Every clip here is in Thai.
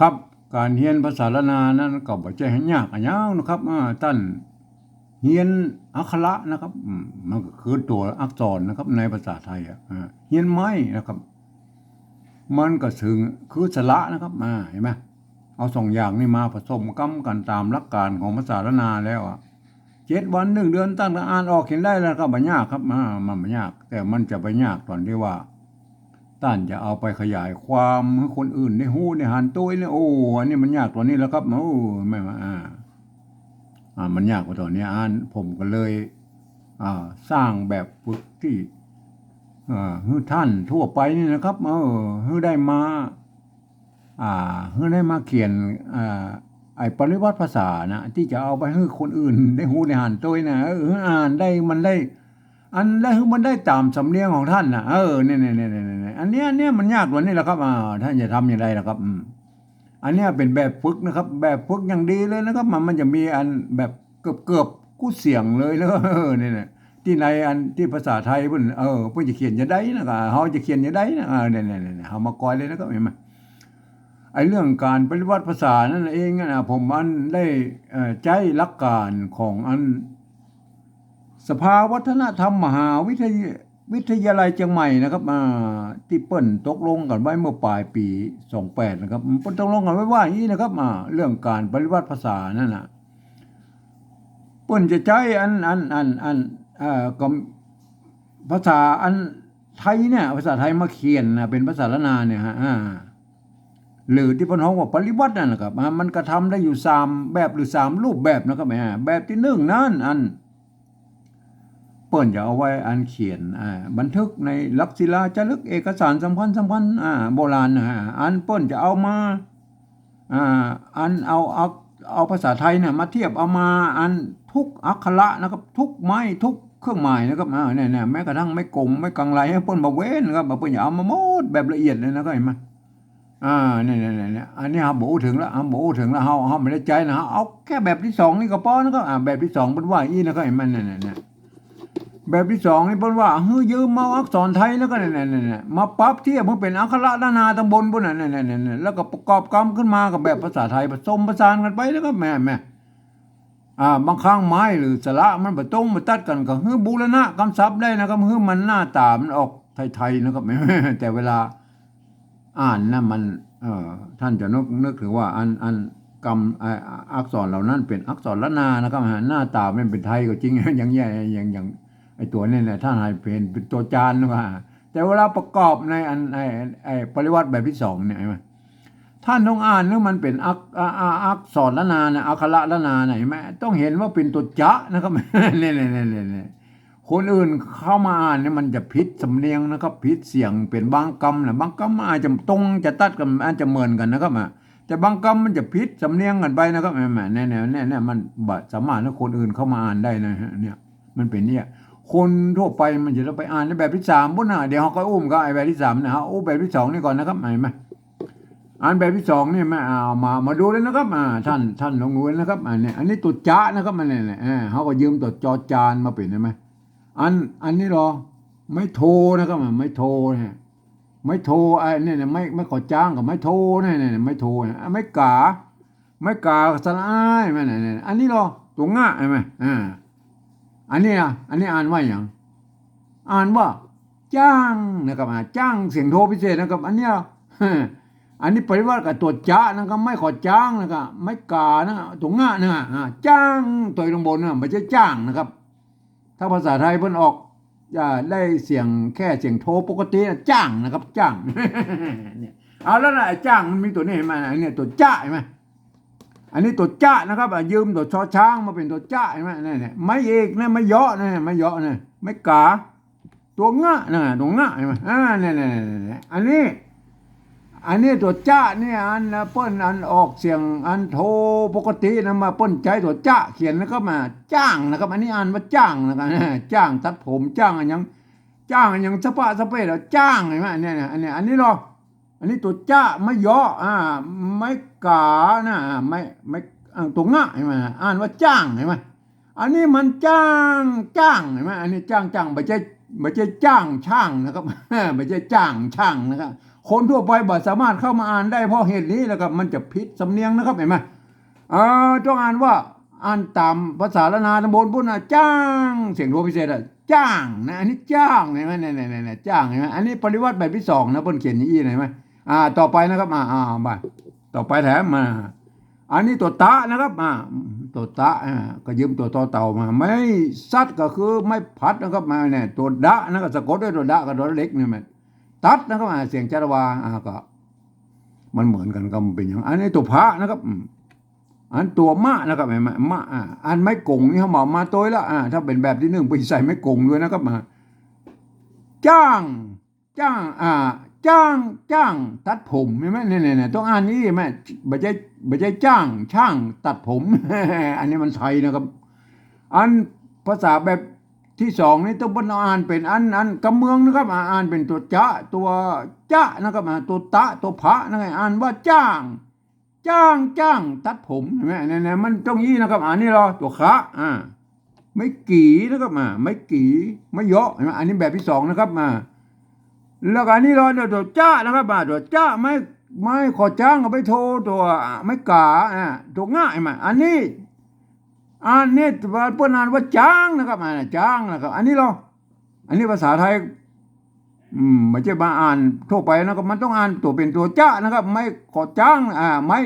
ครับการเรียนภาษาละนานั้นก็บ่ใช่ให้ยากอันยาวนะครับท่านเรียนอักขระนะครับมันก็คือตัวอักษรนะครับในภาษาไทยเรียนไม้นะครับมันก็ถึงคือสระนะครับเห็นไหมเอาสองอย่างนี้มาผสมกันตามหลักการของภาษาละนาแล้ว7 วัน1 เดือนตั้งแต่อ่านออกเขียนได้แล้วก็บ่ยากครับมันบ่ยากแต่มันจะไปยากตอนที่ว่าท่านจะเอาไปขยายความให้คนอื่นได้ฮู้ได้หันตัวเนี่ยโอ้อันนี้มันยากตัวนี้แล้วครับโอ้ไม่มามันยากกว่าตัวนี้ผมก็เลยสร้างแบบฝึกที่ให้ท่านทั่วไปนี่นะครับให้ได้มาให้ได้มาเขียนไอ้ปริวัติภาษานะที่จะเอาไปให้คนอื่นได้ฮู้ได้หันตัวนะอ่านได้มันได้อันได้คือมันได้ตามสำเนียงของท่านนะเนี่ยอันเนี้ยมันยากกว่านี้แหละครับท่านจะทำอย่างไรล่ะครับอันเนี้ยเป็นแบบฝึกนะครับแบบฝึกอย่างดีเลยนะครับมันจะมีอันแบบเกือบกู้เสียงเลยแล้วเนี่ยที่ในอันที่ภาษาไทยเพิ่นเพิ่นจะเขียนจะได้นะก็เฮาจะเขียนจะได้นะเนี่ยเฮามากอยเลยนะครับเห็นมั้ยไอ้เรื่องการปฏิวัติภาษานั่นเองนะผมได้ใจหลักการของสภาวัฒนธรรมมหาวิทยาลัยเชียงใหม่นะครับที่เปิ้นตกลงกันไว้เมื่อปลายปี28นะครับเปิ้นตกลงกันไว้ว่าอย่างนี้นะครับเรื่องการปฏิวัติภาษานั่นน่ะเปิ้นจะใช้ก็ภาษาไทยเนี่ยภาษาไทยมาเขียนนะเป็นภาษาละนาเนี่ยหรือที่เพิ่นฮ้องว่าปริวัตินั่นแหละครับมันกระทำได้อยู่3แบบหรือ3รูปแบบนะครับแบบที่1นั้นเปิ้นจะเอาไว้เขียนบันทึกในลักษิลาจารึกเอกสารสำคัญโบราณเปิ้นจะเอามาเอาภาษาไทยเนี่ยมาเทียบเอามาทุกอักขระนะครับทุกไม้ทุกเครื่องหมายนะครับเนี่ยแม้กระทั่งไม่กงไม่กังไรให้เปิ้นมาเว้นนะครับเปิ้นอย่าเอามาหมดแบบละเอียดเลยนะครับเห็นมั้ยเนี่ยอันนี้บ่ถึงแล้วบ่ถึงแล้วเฮาไม่ได้ใจนะเอาแค่แบบที่2นี่ก็พอนะครับแบบที่2เปิ้นว่าอีนะครับเห็นมั้ยเนี่ยแบบที่2นี่เพิ่นว่ายืมมาอักษรไทยแล้วก็เนี่ยมาปรับเทียบมันเป็นอักขระนานาตำบลพุ่นน่ะเนี่ยแล้วก็ประกอบกรรมขึ้นมากับแบบภาษาไทยผสมผสานกันไปแล้วก็แม่บางครั้งไม้หรือสระมันบ่ตรงมาตัดกันก็บูรณะคำศัพท์ได้นะครับมันหน้าตามันออกไทยๆนะครับแต่เวลาอ่านนะมันท่านจะนึกถึงว่ากรรมอักษรเหล่านั้นเป็นอักษรละนานะครับหน้าตามันเป็นไทยก็จริงอย่างแย่อย่างไอ้ตัวนี้เนี่ยท่านให้เป็นตัวจานว่าแต่เวลาประกอบในไอ้ปริวัติแบบที่2เนี่ยท่านต้องอ่านว่ามันเป็นอักษรละนานะอักขระละนาเห็นมั้ยต้องเห็นว่าเป็นตัวจะนะครับเนี่ยคนอื่นเข้ามาอ่านเนี่ยมันจะผิดสำเนียงนะครับผิดเสียงเป็นบางคำนะบางคำอาจจะตรงจะตัดกันอาจจะเหมือนกันนะครับแต่บางคำมันจะผิดสำเนียงกันไปนะครับเนี่ยมันบ่สามารถให้คนอื่นเข้ามาอ่านได้นะเนี่ยมันเป็นเนี่ยคนทั่วไปมันจะต้องไปอ่านในแบบที่3พุ่นน่ะเดี๋ยวเฮาก็อุ้มก็ไอ้แบบที่3นะฮะแบบที่2นี่ก่อนนะครับเห็นมั้ยแบบที่2นี่เอามาดูเลยนะครับท่านลองดูนะครับอันนี้ตัวจะนะครับมันเนี่ยเฮาก็ยืมตัวจอจานมาเป็นได้มั้ยอันนี้หรอไม่โทนะครับไม่โทเนี่ยไม่โทเนี่ยไม่ขอจ้างกับไม่โทเนี่ยไม่โทไม่กาสลายเนี่ยอันนี้หรอตัวง่ะใช่มั้ยอันนี้อ่านว่าอย่างอ่านว่าจ้างนะครับจ้างเสียงโทพิเศษนะครับอันนี้ปริวัติกับตัวจะนะครับไม่ขอจ้างนะครับไม่กานะตัวง่ะนะจ้างตัวตรงบนนะไม่ใช่จ้างนะครับถ้าภาษาไทยเพิ่นออกได้เสียงแค่เสียงโทปกติจ้างนะครับจ้างเนี่ยเอาแล้วนะจ้างมันมีตัวนี้เห็นมั้ยเนี่ยตัวจะเห็นมั้ยอันนี้ตัวจะนะครับยืมตัวชอช้างมาเป็นตัวจะเห็นมั้ยเนี่ยไม่เอกนะไม่เยาะนะไม่กาตัวง่ะนะตัวง่ะเห็นมั้ยเนี่ยอันนี้ตัวจะเนี่ยเปิ้นออกเสียงโทปกตินะมาเปิ้นใจตัวจะเขียนแล้วก็มาจ้างนะครับอันนี้อ่านว่าจ้างนะครับจ้างตัดผมจ้างอย่างสปะสเปแล้วจ้างเห็นมั้ยเนี่ยอันนี้หรออันนี้ตัวจะไม่เยาะไม่กานะไม่ตัวง่ะเห็นมั้ยอ่านว่าจ้างเห็นมั้ยอันนี้มันจ้างเห็นมั้ยอันนี้จ้างไม่ใช่จ้างช่างนะครับไม่ใช่จ้างช่างนะครับ คนทั่วไปบ่สามารถเข้ามาอ่านได้เพราะเหตุนี้แล้วครับมันจะผิดสำเนียงนะครับเห็นไหมต้องอ่านว่าอ่านตามภาษาละนาตำบลพุ่นนะจ้างเสียงโทพิเศษอะจ้างนะอันนี้จ้างเห็นไหมเนี่ยจ้างเห็นไหมอันนี้ปริวัติแบบที่สองนะเพิ่นเขียนอย่างนี้เห็นไหมต่อไปนะครับมาต่อไปแถมมาอันนี้ตัวตะนะครับตัวตะก็ยืมตัวต่อเต่ามาไม่ซัดก็คือไม่พัดนะครับมาเนี่ยตัวดะนะก็สะกดด้วยตัวดะกับตัวเล็กนี่มันตัดนะครับเสียงจารวาก็มันเหมือนกันก็เป็นอย่างอันนี้ตัวพระนะครับอันตัวมะนะครับเห็นไหมมะอันไม่กงนี่เขาบอกมาตัวละถ้าเป็นแบบที่หนึ่งไปใส่ไม่กงด้วยนะครับมาจ้างจ้างตัดผมเห็นไหมเนี่ยต้องอ่านนี้ไหมไม่ใช่จ้างช่างตัดผม อันนี้มันไทยนะครับอันภาษาแบบที่สองนี่ต้องอ่านเป็นอันกำเมืองนะครับอ่านเป็นตัวจะนะครับตัวตะตัวพระนะครับอ่านว่าจ้างตัดผมเห็นไหมเนี่ยมันตรงนี้นะครับอันนี้เราตัวคะไม่กี่นะครับไม่กี่ไม่เยอะเห็นไหมอันนี้แบบที่สองนะครับแล้วก็อันนี้เราตัวจ้านะครับตัวจ้าไม่ขอจ้างเอาไปโทรตัวไม่กาตัวง่ายมาอันนี้เพื่อนอ่านว่าจ้างนะครับจ้างนะครับอันนี้ภาษาไทยไม่ใช่มาอ่านทั่วไปนะครับมันต้องอ่านตัวเป็นตัวจ้านะครับไม่ขอจ้างไม่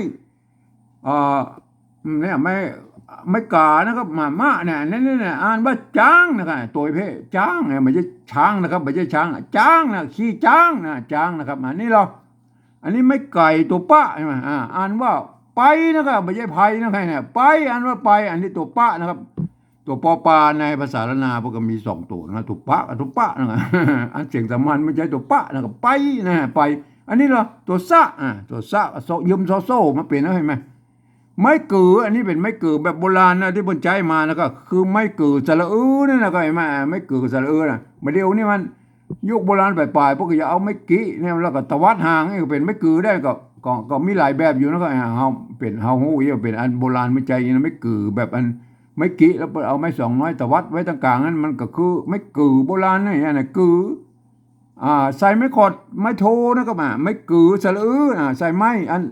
เนี่ยไม่กานะครับมาเนี่ยอ่านว่าจ้างนะครับตัวเพ่จ้างไม่ใช่ช้างนะครับไม่ใช่ช้างจ้างนะขี้จ้างนะจ้างนะครับอันนี้ไม่ไก่ตัวป้าใช่ไหมอ่านว่าไปนะครับไม่ใช่ไผ่นะครับเนี่ยไปอ่านว่าไปอันนี้ตัวป้านะครับตัวปอปลาในภาษาละนาพวกก็มีสองตัวนะตัวป้ากับตัวป้านะครับอันเสียงสามัญไม่ใช่ตัวป้านะครับไปนะไปอันนี้เหรอตัวซะตัวซะยืมโซ่มาเป็นนะเห็นไหมไม้กืออันนี้เป็นไม้กือแบบโบราณนะที่บนใจมาแล้วก็คือไม้กือสระนั่นนะก็เห็นไหมไม้กือสระนะมาเดียวนี่มันยุคโบราณปลายพวกก็จะเอาไม้กี้เนี่ยแล้วก็ตวัดหางนี่ก็เป็นไม้กือได้ก็มีหลายแบบอยู่นะก็เป็นเฮาหู้เป็นอันโบราณไม่ใจนะไม้กือแบบอันไม้กี้แล้วเอาไม้200ตวัดไว้ต่างกลางนั้นมันก็คือไม้กือโบราณนี่นะกือใส่ไม้ขอดไม้โทนะก็ไม้กือสระใส่ไม้อัน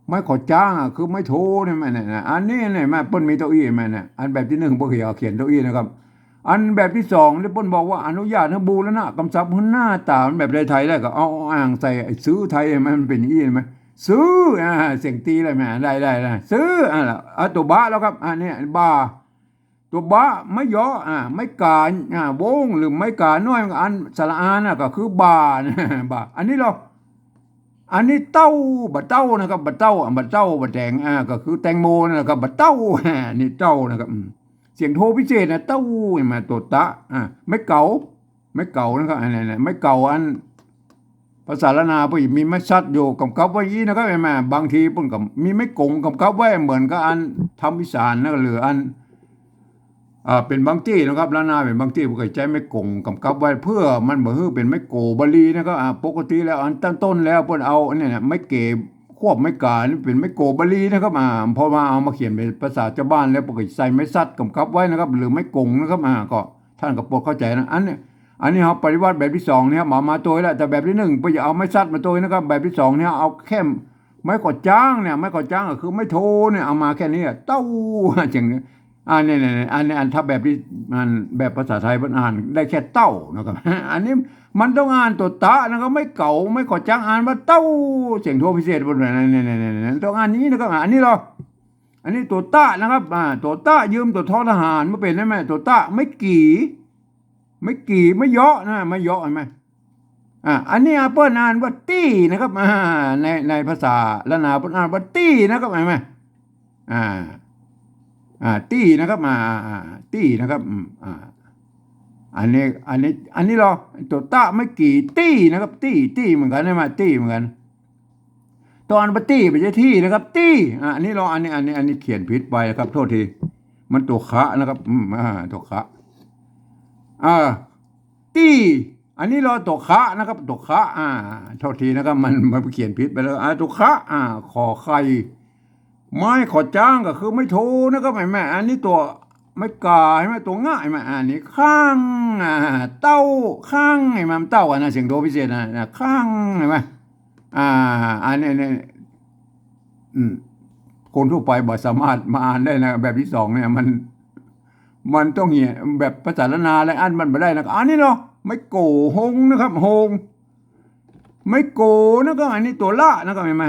ไม่ขอจ้างคือไม่โทรเนี่ยมันเนี่ยอันนี้เนี่ยมาป้นมีเก้าอี้มันเนี่ยอันแบบที่หนึ่งพวกเขียนเก้าอี้นะครับอันแบบที่สองที่ป้นบอกว่าอนุญาตให้บูรณะกำชับหัวหน้าตามันแบบไทยได้ก็เอาอ่างใส่ซื้อไทยมันเป็นอย่างนี้ไหมซื้อเสียงตีอะไรไหมได้ซื้อตัวบ้าแล้วครับอันนี้บ้าตัวบ้าไม่ย่อไม่การวงหรือไม่การน้อยอันสระอาก็คือบ้าอันนี้เราอันนี้เต้าบัดเต้านะครับบัดเต้าบัดแดงก็คือแตงโมนะครับบัดเต้านี่เต้านะครับเสียงโทพิเศษนะเต้ามาตัวตะไม่เก่านะครับอันนี้ไม่เก่าอันภาษาละนาพี่มีไม่ชัดอยู่กำกับไว้ยี่นะครับแม่บางทีปุ่นกับมีไม่กงกำกับไว้เหมือนกับอันทำวิสานนะหรืออันเป็นบางที่นะครับละนาเป็นบางที่ผมเคยใช้ไม่กงกำกับไว้เพื่อมันบ่ฮื้อเป็นไม่โกบาลีนะครับปกติแล้วอันต้นแล้วเพิ่นเอาเนี่ยไม่เก็บควบไม่กานี่เป็นไม่โกบาลีนะครับพอมาเอามาเขียนเป็นภาษาชาวบ้านแล้วปกติใส่ไม่ซัดกำกับไว้นะครับหรือไม่กงนะครับก็ท่านก็โปรดเข้าใจนะอันนี้เขาปฏิวัติแบบที่สองเนี่ยมาตัวแล้วแต่แบบที่หนึ่งไปเอาไม่ซัดมาตัวนะครับแบบที่สองเนี่ยเอาแค่ไม่กดจ้างเนี่ยไม่กดจ้างก็คือไม่โทเนี่ยเอามาแค่นี้เต้าอย่างนี้เนี่ยอันนี้ถ้าแบบที่มันแบบภาษาไทยมันอ่านได้แค่เต้านะครับอันนี้มันต้องอ่านตัวตะนะครับไม่เก่าไม่ขอจ้างอ่านว่าเต้าเสียงโทพิเศษบนนั้นเนี่ยต้องอ่านนี้นะครับอันนี้ตัวตะนะครับตัวตะยืมตัวทอทหารมาเป็นได้ไหมตัวตะไม่กี่ไม่เยอะนะไม่เยอะใช่ไหมอันนี้เปิ้ลอ่านว่าตี้นะครับในภาษาละนาเปิ้ลอ่านว่าตี้นะครับใช่ไหมตี้นะครับตี้นะครับอันนี้เราตัวตะไม่กี่ตี้นะครับตี้เหมือนกันใช่ไหมตี้เหมือนกันตอนปตี้ไม่ใช่ที่นะครับตี้อันนี้เราอันนี้เขียนผิดไปนะครับโทษทีมันตัวคะนะครับตัวคะตี้อันนี้เราตัวคะนะครับตัวคะโทษทีนะครับมันเขียนผิดไปแล้วตัวคะขอไข่ไม่ขอจ้างก็คือไม่โทรนะครับแม่อันนี้ตัว ไม่กาใช่ไหมตัวง่ายมาอันนี้ข้างเต้าข้างไอ้มันเต้ากันนะเสียงโดพิเศษนะข้างใช่ไหมอันนี้เนี่ยคนทั่วไปบ่สามารถมาอ่านได้นะแบบที่สองเนี่ยมันต้องเหี้ยแบบภาษาละนาอะไรอันมันไม่ได้นะอันนี้เนาะไม่โกหงนะครับหงไม่โกนะครับอันนี้ตัวละนะครับเห็นไหม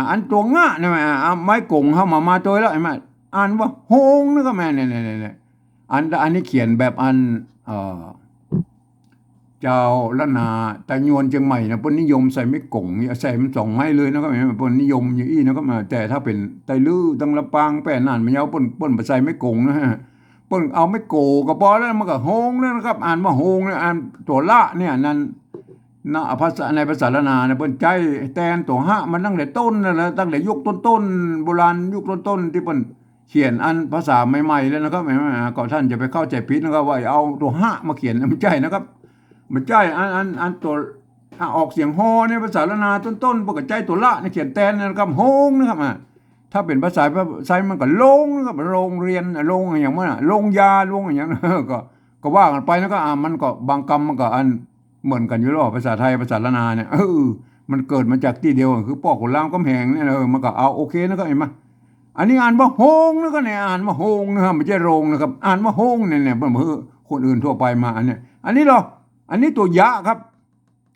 อันตัวง่ะนะไม่โกงเข้ามาตัวละเห็นไหมอ่านว่าหงนะครับแม่เนี่ยอันนี้เขียนแบบอันเจ้าละนาแต่ยวนเชียงใหม่นะปนนิยมใส่ไม่กงใส่มันสองไม้เลยนะครับปนนิยมอย่างอี้นะครับแต่ถ้าเป็นไตลื้อตังละปางแป้นนั่นมันเอาปนใส่ไม่กงนะฮะปนเอาไม่โกก็พอแล้วมันก็โฮงนะครับอ่านว่าโฮงเนี่ยอ่านตัวละเนี่ยนั่นนะภาษาในภาษาละนาเนี่ยปนใจแตนตัวหะมันตั้งแต่ต้นนะตั้งแต่ยุคต้นโบราณยุคต้นที่ปนเขียนอันภาษาใหม่ๆแล้วนะครับก่อนท่านจะไปเข้าใจผิดนะครับว่าเอาตัวหะมาเขียนไม่ใช่นะครับมันใจอันตัวออกเสียงฮอในภาษาละนาต้นปกติใจตัวละในเขียนแตนนะครับโฮงนะครับถ้าเป็นภาษาไทยมันก็ลงนะครับโรงเรียนลงอย่างว่าลงยาลงอย่างนั้นก็ว่ากันไปแล้วก็มันก็บางคำมันก็อันเหมือนกันอยู่แล้วภาษาไทยภาษาละนาเนี่ยมันเกิดมาจากที่เดียวคือพ่อขุนรามคำแหงเนี่ยมันก็เอาโอเคนะครับเห็นไหมอันนี้อ่านว่าโฮงนะครับเนี่ยอ่านว่าโฮงนะครับไม่ใช่โรงนะครับอ่านว่าโฮงเนี่ยเพื่อคนอื่นทั่วไปมาอันนี้อันนี้ตัวยะครับ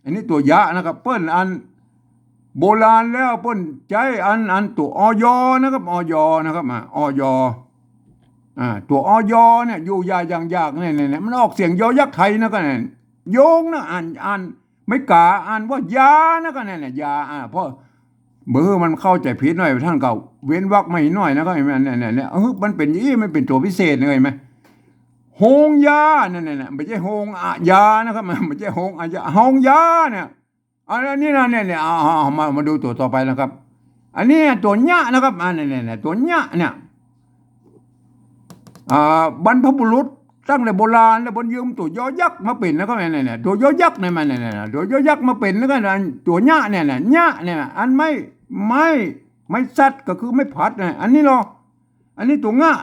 อันนี้ตัวยะนะครับเปิ้นอันโบราณแล้วเปิ้นใจอันตัวอยนะครับอยนะครับอยตัวอยเนี่ยอยู่ยาอย่างยากเนี่ยมันออกเสียงยอยักษ์ไทยนะก็เนี่ยโยงนะอ่านไม่กาอ่านว่ายานะก็เนี่ยยาเพราะเบื่อมันเข้าใจผิดหน่อยท่านเก่าเว้นวรรคไม่น้อยนะก็เห็นไหมเนี่ยมันเป็นยี่มันเป็นตัวพิเศษเลยเห็นไหมโฮงยาเนี่ยไม่ใช่โฮงยานะครับไม่ใช่โฮงยาโฮงยาเนี่ยอันนี้นะเนี่ยมาดูตัวต่อไปนะครับ อันนี้ตัวเนี้ยนะครับเนี่ยตัวเนี้ยเนี่ยบรรพบุรุษตั้งแต่โบราณแล้วบนยืมตัวยอยักษ์มาเป็นแล้วก็เนี่ยตัวยอยักษ์เนี่ยมันเนี่ยตัวยอยักษ์มาเป็นแล้วก็ตัวเนี้ยเนี่ยอันไม่ซัดก็คือไม่ผัดเนี่ยอันนี้หรออันนี้ตัวง่ะ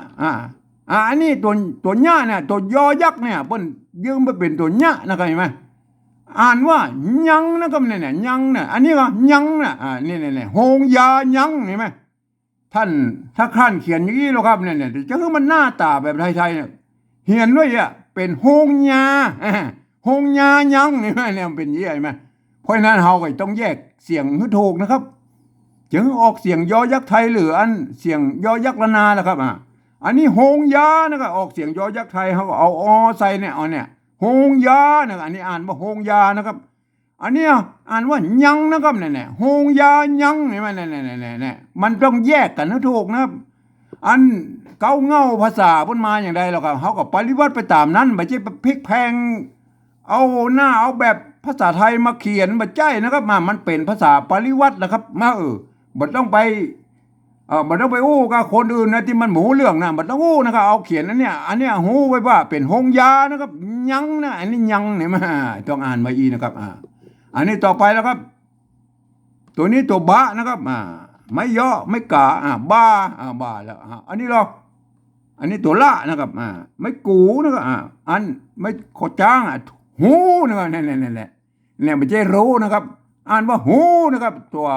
อันนี้ตัวเนี้ยเนี่ยตัวยอยักษ์เนี่ยเพิ่นยืมมาเป็นตัวเนี้ยนะครับเห็นไหมอ่านว่ายังนะครับเนี่ยยังเนี่ยอันนี้ก็ยังเนี่ยเนี่ยโฮงยายังเห็นไหมท่านถ้าขั้นเขียนอย่างนี้หรอครับเนี่ยจะคือมันหน้าตาแบบไทยๆเนี่ยเขียนด้วยเป็นโฮงยาโฮงยายังเห็นไหมเนี่ยเป็นยี่ไหมเพราะนั้นเราก็ต้องแยกเสียงให้ถูกนะครับจึงออกเสียงยอยักษ์ไทยหรืออันเสียงยอยักษ์ละนาแหละครับอันนี้โฮงยานะครับออกเสียงยอยักษ์ไทยเขาก็เอาใส่เนี่ยเนี่ยโฮงยานะครับอันนี้อ่านว่าโฮงยานะครับอันนี้อ่านว่ายังนะครับเนี่ยโฮงยายังเห็นไหมเนี่ยมันต้องแยกกันให้ถูกนะครับอันเก้าเง่าภาษาพ้นมาอย่างใดหรอกครับเขาก็ปฏิวัติไปตามนั้นไม่ใช่พลิกแพงเอาหน้าเอาแบบภาษาไทยมาเขียนมาใจนะครับมันเป็นภาษาปริวัตินะครับมันต้องไปมันต้องไปอู้กับคนอื่นนะที่มันหมูเรื่องนะมันต้องอู้นะครับเอาเขียนอันเนี้ยหูไว้ว่าเป็นหงยานะครับยังนะอันนี้ยังเนี่ยมาต้องอ่านมาอีนะครับอันนี้ต่อไปแล้วครับตัวนี้ตัวบะนะครับไม่ย่อไม่กาบ้าแล้วอันนี้เราอันนี้ตัวละนะครับไม่กูนะครับอันไม่ขดจ้างหูนะครับเนี่ยไม่ใช่รู้นะครับอ่านว่าหูนะครับตัว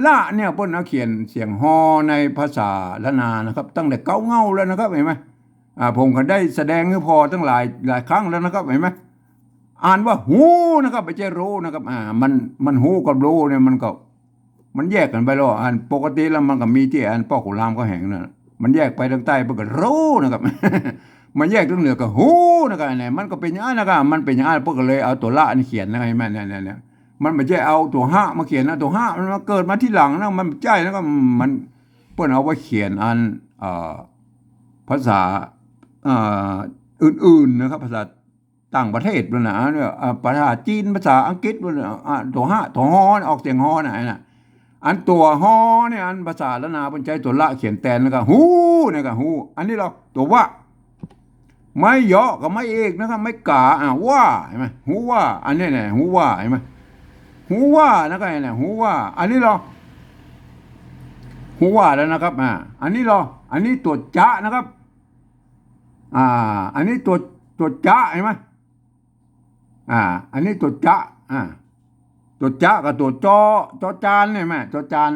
ละเนี่ยเพิ่นเอาเขียนเสียงฮอในภาษาละนานะครับตั้งแต่เก้าเง่าแล้วนะครับเห็นไหมผมก็ได้แสดงให้พอตั้งหลายครั้งแล้วนะครับเห็นไหมอ่านว่าหูนะครับไม่ใช่รู้นะครับมันหูกับรู้เนี่ยมันแยกกันไปแล้วปกติแล้วมันก็มีที่พ่อขุนรามก็แห่งนั่นมันแยกไปทางใต้มันก็รู้นะครับมันแยกทางเหนือก็หูนะครับเนี่ยมันก็เป็นอย่างนั้นนะครับมันเป็นอย่างนั้นพวกก็เลยเอาตัวละนี่เขียนนะครับเห็นไหมเนี่ยมันไม่ใช่เอาตัวห้ามาเขียนนะตัวห้ามันมาเกิดมาที่หลังนะมันใช่แล้วก็มันเพิ่นเอาไว้เขียนภาษาอื่นๆนะครับภาษาต่างประเทศด้วยนะเนี่ยภาษาจีนภาษาอังกฤษด้วยตัวห้าตัวฮอออกเสียงฮอนะอันตัวฮอเนี่ยอันภาษาละนาเพิ่นใช้ตัวละเขียนแทนแล้วก็ฮูเนี่ยก็ฮูอันนี้เราตัวว่าไม่เยาะก็ไม่เอกนะครับไม่กาว่าเห็นไหมฮูว่าอันนี้เนี่ยฮูว่าเห็นไหมหูว่านะครับเนี่ยหูว่าอันนี้เราหูว่าแล้วนะครับอันนี้เราอันนี้ตัวจะนะครับ อันนี้ตัวจะเห็นไหมอันนี้ตัวจะตัวจะกับตัวจอจานเนี่ยไหมจอจาน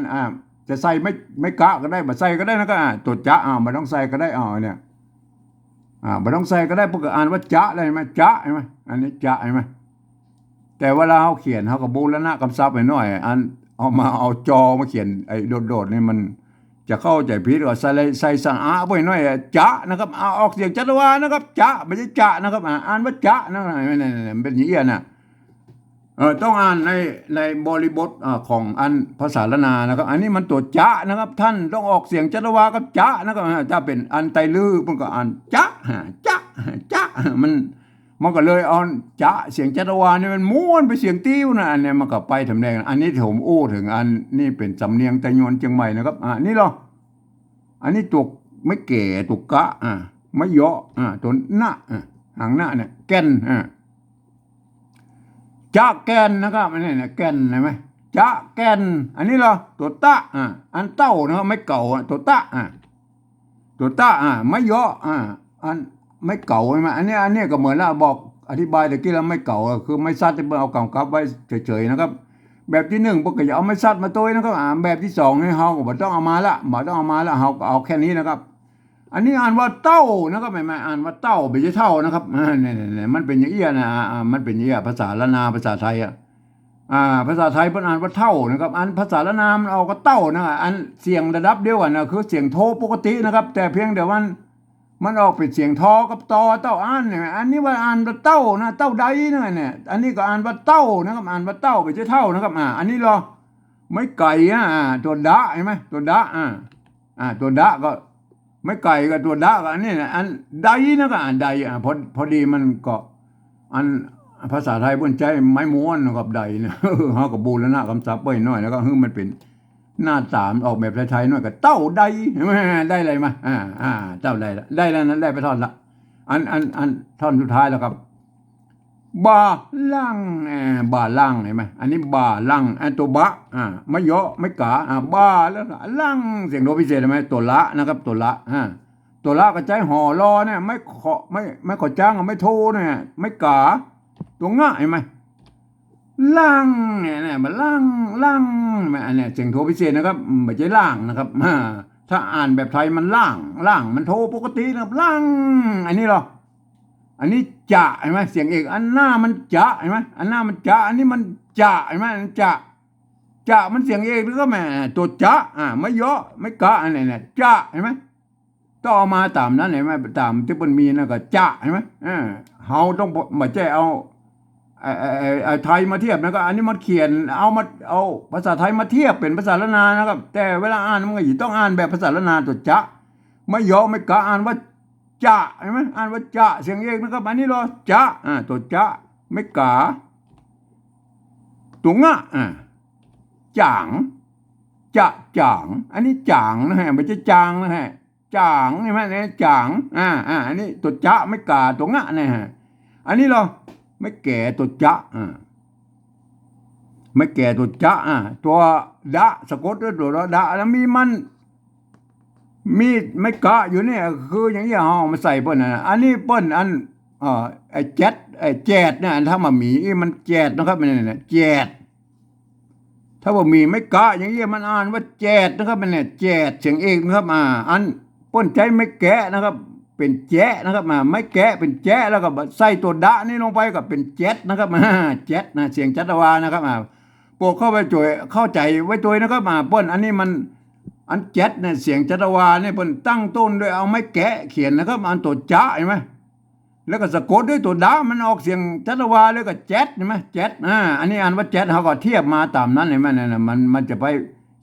จะใส่ไม่กะก็ได้บ่ใส่ก็ได้นะก็ตัวจะไม่ต้องใส่ก็ได้เนี่ยไม่ต้องใส่ก็ได้พวกอ่านว่าจะได้ไหมจะเห็นไหมอันนี้จะเห็นไหมแต่เวลาเขาเขียนเขาก็บูรณะกำซับไปหน่อยอันเอาจอมาเขียนไอ้โดดๆนี่มันจะเข้าใจผิดว่าใส่สังอาไปหน่อยจะนะครับออกเสียงจัตวานะครับจะไม่ใช่จะนะครับอ่านว่าจะนะมันเป็นอย่างนี้นะต้องอ่านในบริบทของอันภาษาละนานะครับ อันนี้มันตัวจะนะครับ ท่านต้องออกเสียงจัตวากับจะนะครับถ้าเป็นอันไตลือมันก็อ่านจะมันก็เลยเอาจะเสียงจัตวานี่มันม้วนไปเสียงติ้วนะอันนี้มันก็ไปทำแดงอันนี้ผมอู้ถึงอันนี่เป็นสำเนียงไตยวนเชียงใหม่นะครับนี่หรออันนี้ตัวไม่เก๋ตัวกะไม่เยอะตัวหน้าหางหน้าเนี่ยแก่นจะแก่นนะครับอันนี้เนี่ยแก่นเห็นไหมจะแก่นอันนี้เหรอตัวตะอันเต้านะครับไม่เก่าตัวตะตัวตะไม่เยอะอันไม่เก่าใช่ไหมอันนี้ก็เหมือนเราบอกอธิบายตะกี้แล้วไม่เก่าคือไม่ซัดจะเอากำกับไว้เฉยๆนะครับแบบที่หนึ่งพวกก็อย่าเอาไม่ซัดมาตัวนะครับแบบที่สองให้เขาก็บอกต้องเอามาละเขาก็เอาแค่นี้นะครับอันนี้อ่านว่าเต้านะครับไม่อ่านว่าเต้าไม่ใช่เท่านะครับเนี่ยมันเป็นอย่างนี้นะมันเป็นอย่างนี้ภาษาละนาภาษาไทยภาษาไทยเป็นอ่านว่าเท่านะครับอันภาษาละนามเอาก็เต้านะอันเสียงระดับเดียวกันนะคือเสียงโทปกตินะครับแต่เพียงแต่ว่ามันออกเป็นเสียงทอกับตอเต้าอ่านเนี่ยอันนี้ว่าอ่านว่าเต้านะเต้าใดนะเนี่ยอันนี้ก็อ่านว่าเต้านะครับอ่านว่าเต้าไม่ใช่เท่านะครับอันนี้รอไม่ไก่ตัวดะเห็นไหมตัวดะตัวดะก็ไม่ไก่กับตัวดะก็อันนี้นะอันใดนะก็อ่านใดพอดีมันก็อันภาษาไทยบนใจไม้ม้วนกับใดเนี่ยเขากับบูรณะคำศัพท์ไปหน่อยแล้วก็มันเป็นหน้าตามออกแบบไทยๆหน่อยก็เต้าใดได้อะไรมาเต้าได้แล้วนั้นได้ไปท่อนละอันท่อนสุดท้ายแล้วครับบาลังบาลังเห็นไหมอันนี้บาลังตัวบะไม่เยอะไม่กะบาแล้วลังเสียงโดพิเศษเห็นไหมตัวละนะครับตัวละตัวละก็ใจห่อรอเนี่ยไม่ขอจ้างไม่โทเนี่ยไม่กะตัวง่ายไหมล่างเนี่ยมันล่างอันเนี้ยเสียงโทพิเศษนะครับไม่ใช่ล่างนะครับถ้าอ่านแบบไทยมันล่างมันโทปกตินะครับล่างอันนี้หรออันนี้จะเห็นไหมเสียงเอกอันหน้ามันจะเห็นไหมอันหน้ามันจะอันนี้มันจะเห็นไหมจะมันเสียงเอกหรือก็แม่ตัวจะไม่เยอะไม่กะอันไหนเนี่ยจะเห็นไหมต้องเอามาตามนั้นเห็นไหมตามที่มันมีนะก็จะเห็นไหมเฮาต้องมาแจ้เอาไทยมาเทียบนะครับอันนี้มันเขียนเอาภาษาไทยมาเทียบเป็นภาษาละนานะครับแต่เวลาอ่านมันก็ต้องอ่านแบบภาษาละนาตัวจะไม่เยอะไม่กะอ่านว่าจะเห็นไหมอ่านว่าจะเสียงเอกนะครับอันนี้เราจะตัวจะไม่กะตัวงะจางจะจางอันนี้จางนะฮะไม่ใช่จางนะฮะจางใช่ไหมเนี่ยจางอันนี้ตัวจะไม่กะตัวงะนะฮะอันนี้เราไม่แก่ตัวจะไม่แก่ตัวจะตัวดะสะกดด้วยตัวดะแล้วมีไม่กะอยู่เนี่ยคืออย่างนี้เอามาใส่เปิ้ลอันนี้เปิ้ลอันไอ้แจ๊ดเนี่ยถ้ามามีมันแจ๊ดนะครับมันเนี่ยแจ๊ดถ้าว่ามีไม่กะอย่างนี้มันอ่านว่าแจ๊ดนะครับมันเนี่ยแจ๊ดเสียงเอกนะครับอันเปิ้ลใจไม่แกะนะครับเป็นแจ๊นะครับไม่แกะเป็นแจ๊แล้วก็ใส่ตัวดะนี่ลงไปก็เป็นแจ๊ดนะครับแจ๊ดนะเสียงจัตวานะครับโปรดเข้าไปจ่วยเข้าใจไว้ตัวนะครับเปิ้ลอันนี้มันอันแจ๊ดเนี่ยเสียงจัตวาเนี่ยเปิ้ลตั้งต้นด้วยเอาไม้แกะเขียนนะครับอันตัวจะเห็นไหมแล้วก็สะกดด้วยตัวดะมันออกเสียงจัตวาแล้วก็แจ๊ดเห็นไหมแจ๊ดอันนี้อ่านว่าแจ๊ดเขาก็เทียบมาตามนั้นเห็นไหมเนี่ยมันจะไป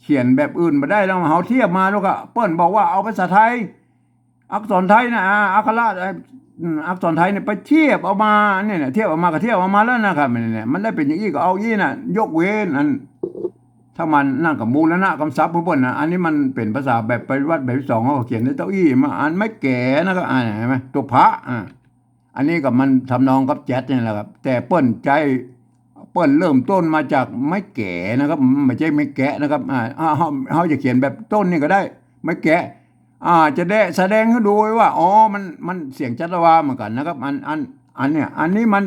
เขียนแบบอื่นมาได้แล้วเขาเทียบมาแล้วก็เปิ้ลบอกว่าเอาภาษาไทยอักษรไทยนะอักขระอักษรไทยเนี่ยไปเทียบเอามาเนี่ยเทียบเอามาก็เทียบเอามาแล้วนะครับเนี่ยมันได้เป็นอย่างนี้ก็เอายี่น่ะยกเว้นอันถ้ามันนั่งกับมูลนะคำศัพท์เพิ่นนะอันนี้มันเป็นภาษาแบบปฏิวัติแบบที่สองเขาเขียนในเต้าอี้มาอันไม่แก่นะครับเห็นไหมตัวพระอันนี้กับมันทำนองกับแจ๊ดนี่แหละครับแต่เปิ้ลใจเปิ้ลเริ่มต้นมาจากไม่แก่นะครับไม่ใช่ไม่แกะนะครับเขาจะเขียนแบบต้นนี่ก็ได้ไม่แกะ จะได้แสดงให้ดูว่าอ๋อมันเสียงจัตวาเหมือนกันนะครับอันเนี่ยอันนี้มัน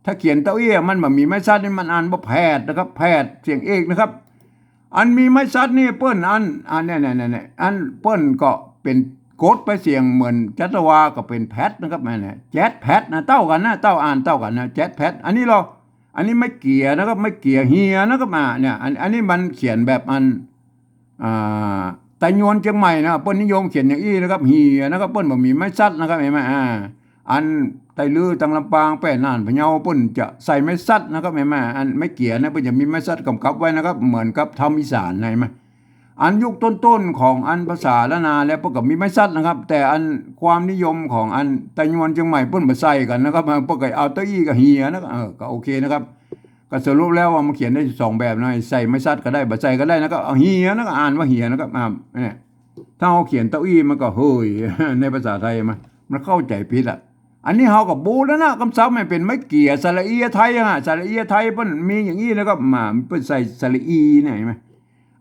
ถ้าเขียนเต้าเอี้ยมันแบบมีไม้ซัดนี่มันอ่านว่าแพทย์นะครับแพทย์เสียงเอกนะครับอันมีไม้ซัดนี่เปิ้นอันเนี่ยอันเปิ้นก็เป็นโกดไปเสียงเหมือนจัตวาก็เป็นแพทนะครับแม่เนี่ยแจ๊ดแพทนะเต้ากันนะเต้าอ่านเต้ากันนะแจ๊ดแพทอันนี้อันนี้ไม่เกี่ยนะครับไม่เกี่ยเฮียนะครับเนี่ยอันนี้มันเขียนแบบอ่าแต่ยวนเชียงใหม่นะเปิ้นนิยมเขียนอย่างอี้นะครับเฮียนะครับเปิ้นบ่มีไม้ซัดนะครับเห็นไหมอันไตลือตังลำปางแป้น่านพะเยาเปิ้นจะใส่ไม้ซัดนะครับเห็นไหมอันไม่เกี่ยนะเปิ้นจะมีไม้ซัดกำกับไว้นะครับเหมือนกับทำอีสานเห็นไหมอันยุคต้นๆของอันภาษาละนาแล้วเปิ้นก็มีไม้ซัดนะครับแต่อันความนิยมของอันไตยวนเชียงใหม่เปิ้นบ่ใส่กันนะครับเปิ้นก็เอาเต้าอี้กับเฮียนะครับก็โอเคนะครับก็สรุปแล้วว่ามันเขียนได้2แบบนะใส่ไม้ซัดก็ได้บ่ใส่ก็ได้นะก็เอาเฮียนะก็อ่านว่าเฮียนะครับเนี่ยถ้าเฮาเขียนเต้าอี้มันก็เฮ้ยในภาษาไทยมันเข้าใจผิดอ่ะอันนี้เฮาก็บูแล้วนะคำศัพท์มันเป็นไม่เกี่ยสระอีไทยสระอีไทยเปิ้นมีอย่างนี้นะครับเปิ้นใส่สระอีเนี่ยเห็นมั้ย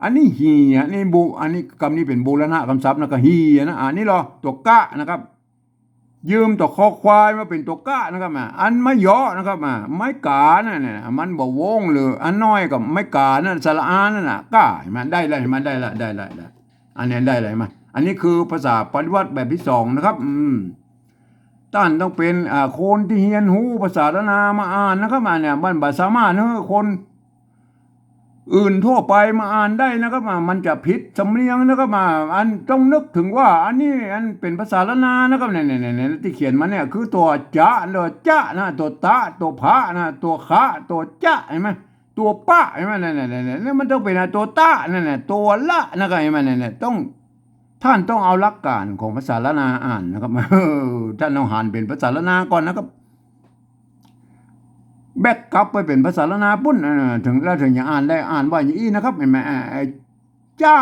อันนี้เฮียนี่บูอันนี้คำนี้เป็นบูรณะคำศัพท์นะก็เฮียนะอันนี้รอตัวกะนะครับยืมตัวคอควายมาเป็นตัวกะนะครับอันไม่ย่อนะครับไม้กานั่นน่ะมันบ่วงหรืออันน้อยกับไม้กานั่นสระอานั่นน่ะกะมันได้เลยมันได้ละอันนี้ได้เลยมั้ยอันนี้คือภาษาปฏิวัติแบบที่2นะครับท่านต้องเป็นคนที่เรียนรู้ภาษาละนามาอ่านนะครับเนี่ยมันบ่สามารถคนอื่นทั่วไปมาอ่านได้นะครับมันจะผิดสำเนียงนะครับอันต้องนึกถึงว่าอันนี้อันเป็นภาษาละนานะครับเนี่ยที่เขียนมาเนี่ยคือตัวจะตัวจะนะตัวตะตัวพะนะตัวคะตัวจะเห็นไหมตัวปะเห็นไหมเนี่ยมันต้องเป็นตัวตะนั่นน่ะตัวละนะครับเห็นไหมเนี่ยต้องท่านต้องเอาหลักการของภาษาละนาอ่านนะครับท่านต้องอ่านเป็นภาษาละนาก่อนนะครับแบกกลับไปเป็นภาษาละนาปุ้นถึงแล้วถึงจะอ่านได้อ่านว่าอย่างนี้นะครับเห็นไหมจ้า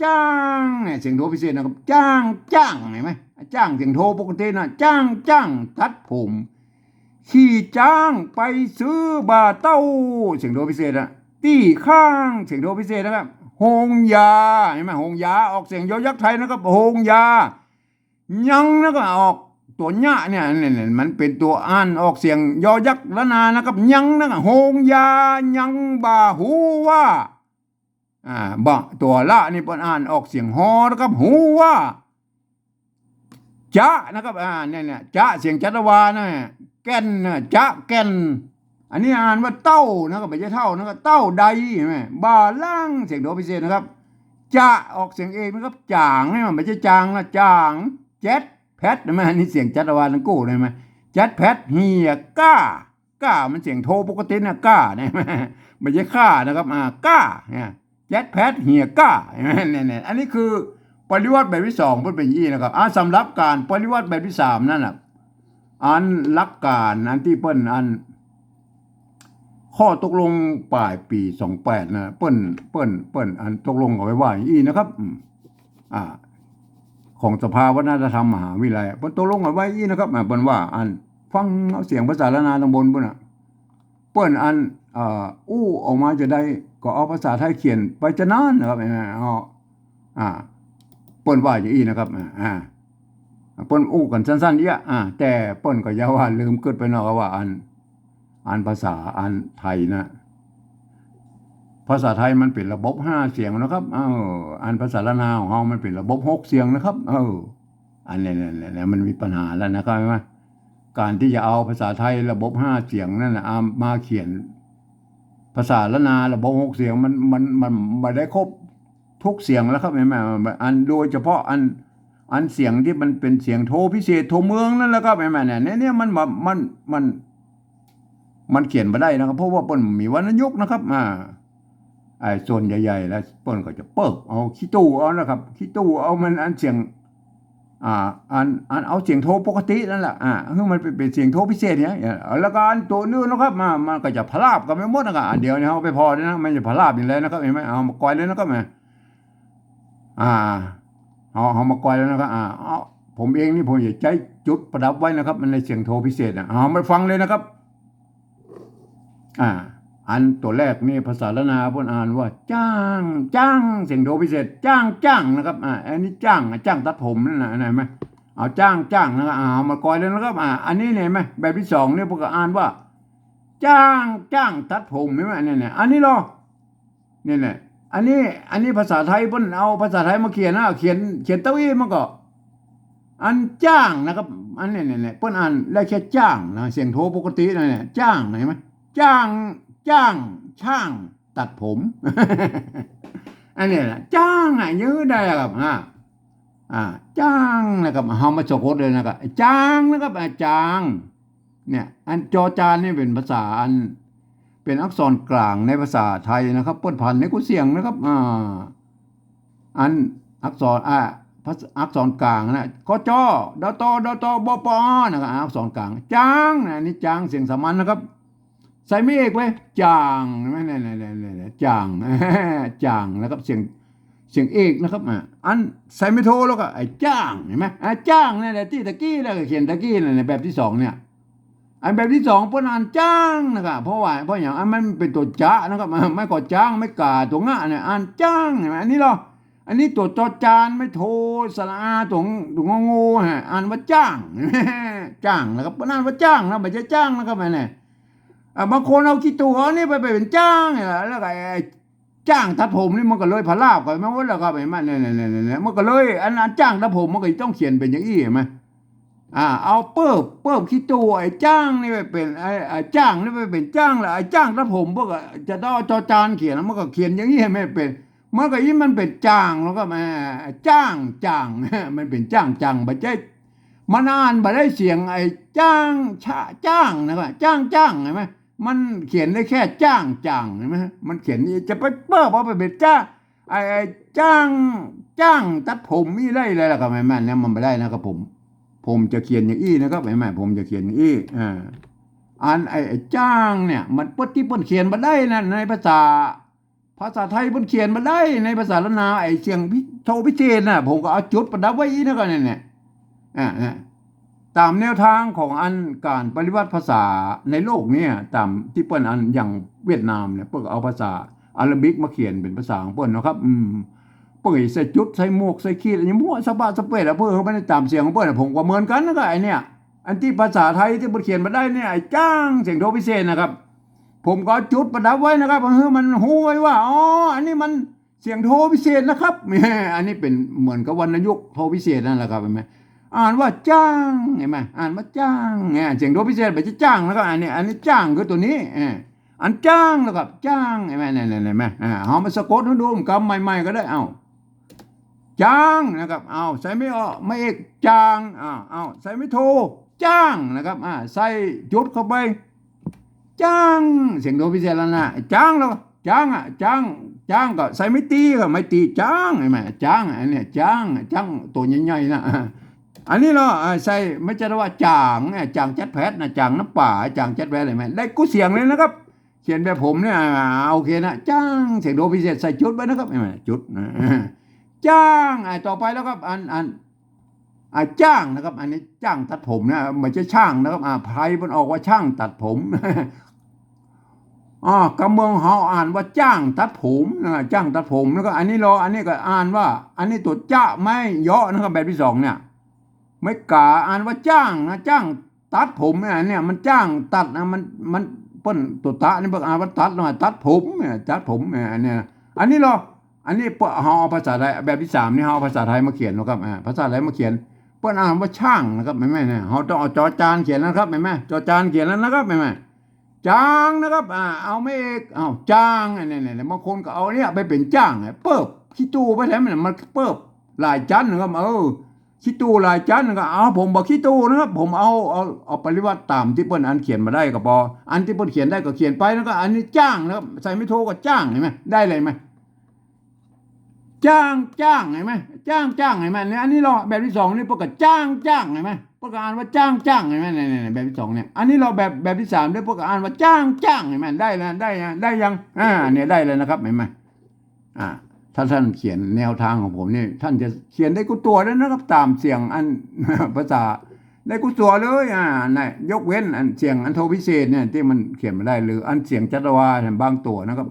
จ้างเสียงโทพิเศษนะครับจ้างเห็นไหมจ้างเสียงโทปกตินะจ้างตัดผมขี่จ้างไปซื้อบาเต้าเสียงโทพิเศษตี้ข้างเสียงโทพิเศษนะครับโฮงยาเห็นไหมโฮงยาออกเสียงยอยักษ์ไทยนะครับโฮงยายังนะครับออกตัวญะเนี่ยมันเป็นตัวอ่านออกเสียงยอยักษ์ละนานะครับยังนะครับโฮงยายังบาหูว่าบ่ตัวละนี่เปิ้นอ่านออกเสียงฮอนะครับหูว่าจะนะครับเนี่ยจะเสียงจัตวานะแก่นจะแก่นอันนี้อ่านว่าเต้านะครับไม่ใช่เท่านะครับเต้าใดเห็นไหมบาล่างเสียงโดพิเศษนะครับจะออกเสียงเองนะครับจางนี่มันไม่ใช่จางนะจางเจ็ดแพทเห็นไหมนี่เสียงจัตวาทั้งกู้เห็นไหมเจ็ดแพทเฮียก้ามันเสียงโทปกตินะก้าเนี่ยไม่ใช่ข้านะครับก้าเนี่ยเจ็ดแพทเฮียก้าเนี่ยอันนี้คือปริวัติแบบที่2เพิ่นเป็นอย่างนี้นะครับสำหรับการปริวัติแบบที่3นั่นน่ะอันหลักการอันที่เปิ้นอันข้อตกลงปลายปี28นะเปิ้นอันตกลงเอาไว้ว่าอย่างนี้นะครับของสภาวัฒนธรรมมหาวิทยาลัยเปิ้นตกลงเอาไว้อย่างนี้นะครับเปิ้นว่าอันฟังเสียงภาษาละนาตำบลเปิ้นเปิ้นอันอู้ออกมาจะได้ก็เอาภาษาไทยเขียนไปจะนานนะครับเปิ้นว่าอย่างนี้นะครับเปิ้นอู้กันสั้นๆเนี่ยแต่เปิ้นก็อย่าว่าลืมเกิดไปเนาะว่าอันภาษาอันไทยนะภาษาไทยมันเป็นระบบ5เสียงนะครับอันภาษาละนาของเฮามันเป็นระบบ6เสียงนะครับอันนี้มันมีปัญหาแล้วนะครับว่าการที่จะเอาภาษาไทยระบบ5เสียงนั่นน่ะมาเขียนภาษาละนาระบบ6เสียงมันบ่ได้ครบทุกเสียงแล้วครับแม่อันโดยเฉพาะอันเสียงที่มันเป็นเสียงโทพิเศษโทเมืองนั่นแหละครับแม่เนี่ยมันเขียนบ่ได้นะครับเพราะว่าเปิ้นมีวรรณยุกต์นะครับส่วนใหญ่ๆแล้วเปิ้นก็จะเปิกเอาขี้ตู้เอานะครับขี้ตู้เอามันอันเสียงอันเอาเสียงโทปกตินั่นแหละคือมันเป็นเสียงโทพิเศษเนี่ยแล้วก็อันตัวนู้นนะครับมันก็จะพลาบกันไม่หมดนะครับเดี๋ยวนี้เฮาไปพอนะมันจะพลาบนี่เลยนะครับเห็นมั้ยเอามากอยเลยนะครับเอามากอยแล้วนะครับผมเองนี่ผมอยากใช้จุดประดับไว้นะครับมันในเสียงโทพิเศษมาฟังเลยนะครับ อันตัวแรกนี่ภาษาละนาเพิ่นอ่านว่าจ้างจ้างเสียงโทพิเศษจ้างจ้างนะครับอันนี้จ้างจ้างตัดผมนั่นนะเห็นไหมเอาจ้างจ้างนะครับเอามากอยเลยนะครับอันนี้เนี่ยไหมแบบที่สองเนี่ยพวกก็อ่านว่าจ้างจ้างตัดผมใช่ไหมเนี่ยอันนี้หรอเนี่ยอันนี้ภาษาไทยเพิ่นเอาภาษาไทยมาเขียนนะเขียนเต้าอี้มันก็อันจ้างนะครับอันนี้เนี่ยเพิ่นอ่านได้แค่จ้างนะเสียงโทปกติเนี่ยจ้างเห็นไหมจ้างช่างตัดผม อันนี้แหละจ้างยื้อได้ครับจ้างนะครับเฮามาสะกดเลยนะครับจ้างนะครับจ้างเนี่ยอันจอจานนี่เป็นภาษาอันเป็นอักษรกลางในภาษาไทยนะครับป้นพันในกุเสียงนะครับอันอักษรอักษรกลางนะกจดตบปนะครับอักษรกลางจ้างอันนี้จ้างเสียงสามัญนะครับใส่ไม่เอกไว้จางไม่เนี่ยจางจางนะครับเสียงเอกนะครับอันใส่ไม่โทแล้วก็ไอ้จ้างเห็นไหมจ้างนี่แหละที่ตะกี้แล้วก็เขียนตะกี้เนี่ยแบบที่สองเนี่ยอันแบบที่สองเพิ่นอ่านจ้างนะครับเพราะอย่างอันมันเป็นตัวจ้านะครับไม่ก่อจ้างไม่กาตัวง่ะเนี่ยอ่านจ้างเห็นไหมอันนี้เหรออันนี้ตัวจอจานไม่โทสระอาตัวงงูอ่านว่าจ้างจ้างนะครับเพิ่นอ่านว่าจ้างนะไม่ใช่จ้างนะครับเนี่ยบางคนเอาขี้ตัวนี่ไปเป็นจ้างแล้วก็จ้างตัดผมนี่มันก็เลยพลาบกันมันว่าแล้วก็ไปมันเนี่ยมันก็เลยอันนั้นจ้างตัดผมมันก็ต้องเขียนเป็นอย่างอี้เห็นไหมเอาเปิบขี้ตัวไอ้จ้างนี่ไปเป็นไอ้จ้างนี่ไปเป็นจ้างแล้วไอ้จ้างตัดผมพวกจะต้องจอจานเขียนมันก็เขียนอย่างนี้ให้ไม่เป็นมันก็ยิ่งมันเป็นจ้างแล้วก็มาจ้างมันเป็นจ้างไม่ใช่มันอ่านไม่ได้เสียงไอ้จ้างนะครับจ้างเห็นไหมมันเขียนได้แค่จ้างเห็นไหมมันเขียนจะไปเปิบเอาไปเป็นจ้างไอ้จ้างตัดผมนี่ได้เลยล่ะครับแม่เนี่ยมันไม่ได้นะครับผมจะเขียนอย่างอี้นะครับแม่ผมจะเขียนอย่างอี้อันไอ้จ้างเนี่ยมันปที่เพิ่นเขียนมาได้นะในภาษาไทยเพิ่นเขียนมาได้ในภาษาละนาไอ้เสียงโทพิเศษน่ะผมก็เอาจุดประดับไว้อีนะครับเนี่ยตามแนวทางของอันการปฏิวัติภาษาในโลกเนี่ยตามที่เปิ้นอันอย่างเวียดนามเนี่ยเปิ้นเอาภาษาอาหรับิกมาเขียนเป็นภาษาของเปิ้นนะครับเปิ้นใส่จุดใส่หมวกใส่ขีดอย่างมั่วสะบะสะเปดเพิ่นเขาไม่ได้ตามเสียงของเปิ้นผมก็เหมือนกันนะครับไอ้เนี่ยอันที่ภาษาไทยที่เปิ้นเขียนมาได้เนี่ยไอ้จ้างเสียงโทพิเศษนะครับผมก็จุดประดับไว้นะครับเพื่อมันฮู้ไว้ว่าอ๋ออันนี้มันเสียงโทพิเศษนะครับอันนี้เป็นเหมือนกับวรรณยุกต์โทพิเศษนั่นแหละครับเห็นไหมอ่านว่าจ้างเห็นไหมอ่านว่าจ้างเนี่ยเสียงโทพิเศษแบบจ้างแล้วก็อันนี้จ้างคือตัวนี้อันจ้างแล้วกับจ้างเห็นไหมเนี่ยเห็นไหมเอามาสะกดให้ดูคำใหม่ๆก็ได้จ้างนะครับใส่ไม่ออกไม่เอกจ้างใส่ไม่โทจ้างนะครับใส่จุดเข้าไปจ้างเสียงโทพิเศษแล้วนะจ้างแล้วจ้างจ้างก็ใส่ไม่ตีก็ไม่ตีจ้างเห็นไหมจ้างอันนี้จ้างตัวใหญ่ๆนะอันนี้เราใส่ไม่ใช่ว่าจ่างจัดแพทนะจ่างน้ำป่าจ่างจัดแพทอะไรไหมได้กูเสียงเลยนะครับเขียนแบบผมเนี่ยโอเคนะจ้างเสียงโทพิเศษใส่จุดไว้นะครับเห็นไหมจุดจ้างต่อไปแล้วครับจ้างนะครับอันนี้จ้างตัดผมนะไม่ใช่ช่างนะครับไพรมันออกว่าช่างตัดผมกำเมืองเฮาอ่านว่าจ้างตัดผมจ้างตัดผมแล้วก็อันนี้ก็อ่านว่าอันนี้ตัวจ้าไม่เยาะนะครับแบบที่สองเนี่ยไม่กาอ่านว่าจ้างนะจ้างตัดผมเนี่ยมันจ้างตัดนะมันเปิ้นตัวตะนี่เปิ้นอ่านว่าตัดหน่อยตัดผมตัดผมเนี่ยอันนี้เฮาเอาภาษาไทยแบบที่สามนี่เฮาเอาภาษาไทยมาเขียนนะครับภาษาไทยมาเขียนเปิ้นอ่านว่าช่างนะครับไม่เนี่ยเฮาต้องเอาจอจานเขียนนะครับไม่จอจานเขียนแล้วนะครับไม่จ้างนะครับเอาไม่เอกจ้างเนี่ยบางคนก็เอาเนี่ยไปเป็นจ้างเปิบขี้ตู้ไปแถมมันเปิบหลายจันนะครับขี้ตู้หลายจันก็ผมบอกขี้ตู้นะครับผมเอาปริวัติตามที่เปิ้นอันเขียนมาได้ก็พออันที่เปิ้นเขียนได้ก็เขียนไปแล้วก็อันนี้จ้างนะครับใส่ไม่โทก็จ้างเห็นไหมได้เลยไหมจ้างเห็นไหมจ้างเห็นไหมเนี่ยอันนี้เราแบบที่สองนี่เปิ้นก็จ้างเห็นไหมประกาศว่าจ้างเห็นไหมเนี่ยแบบที่สองเนี่ยอันนี้เราแบบที่สามด้วยประกาศว่าจ้างเห็นไหมได้แล้วได้ยังเนี่ยได้เลยนะครับเห็นไหมถ้าท่านเขียนแนวทางของผมนี่ท่านจะเขียนได้กูตัวแล้วนะครับตามเสียงอันภาษา ได้กุศลเลยนี่ยกเว้นอันเสียงอันโทพิเศษเนี่ยที่มันเขียนมาได้หรืออันเสียงจัตวาเนี่ยบางตัวนะครับ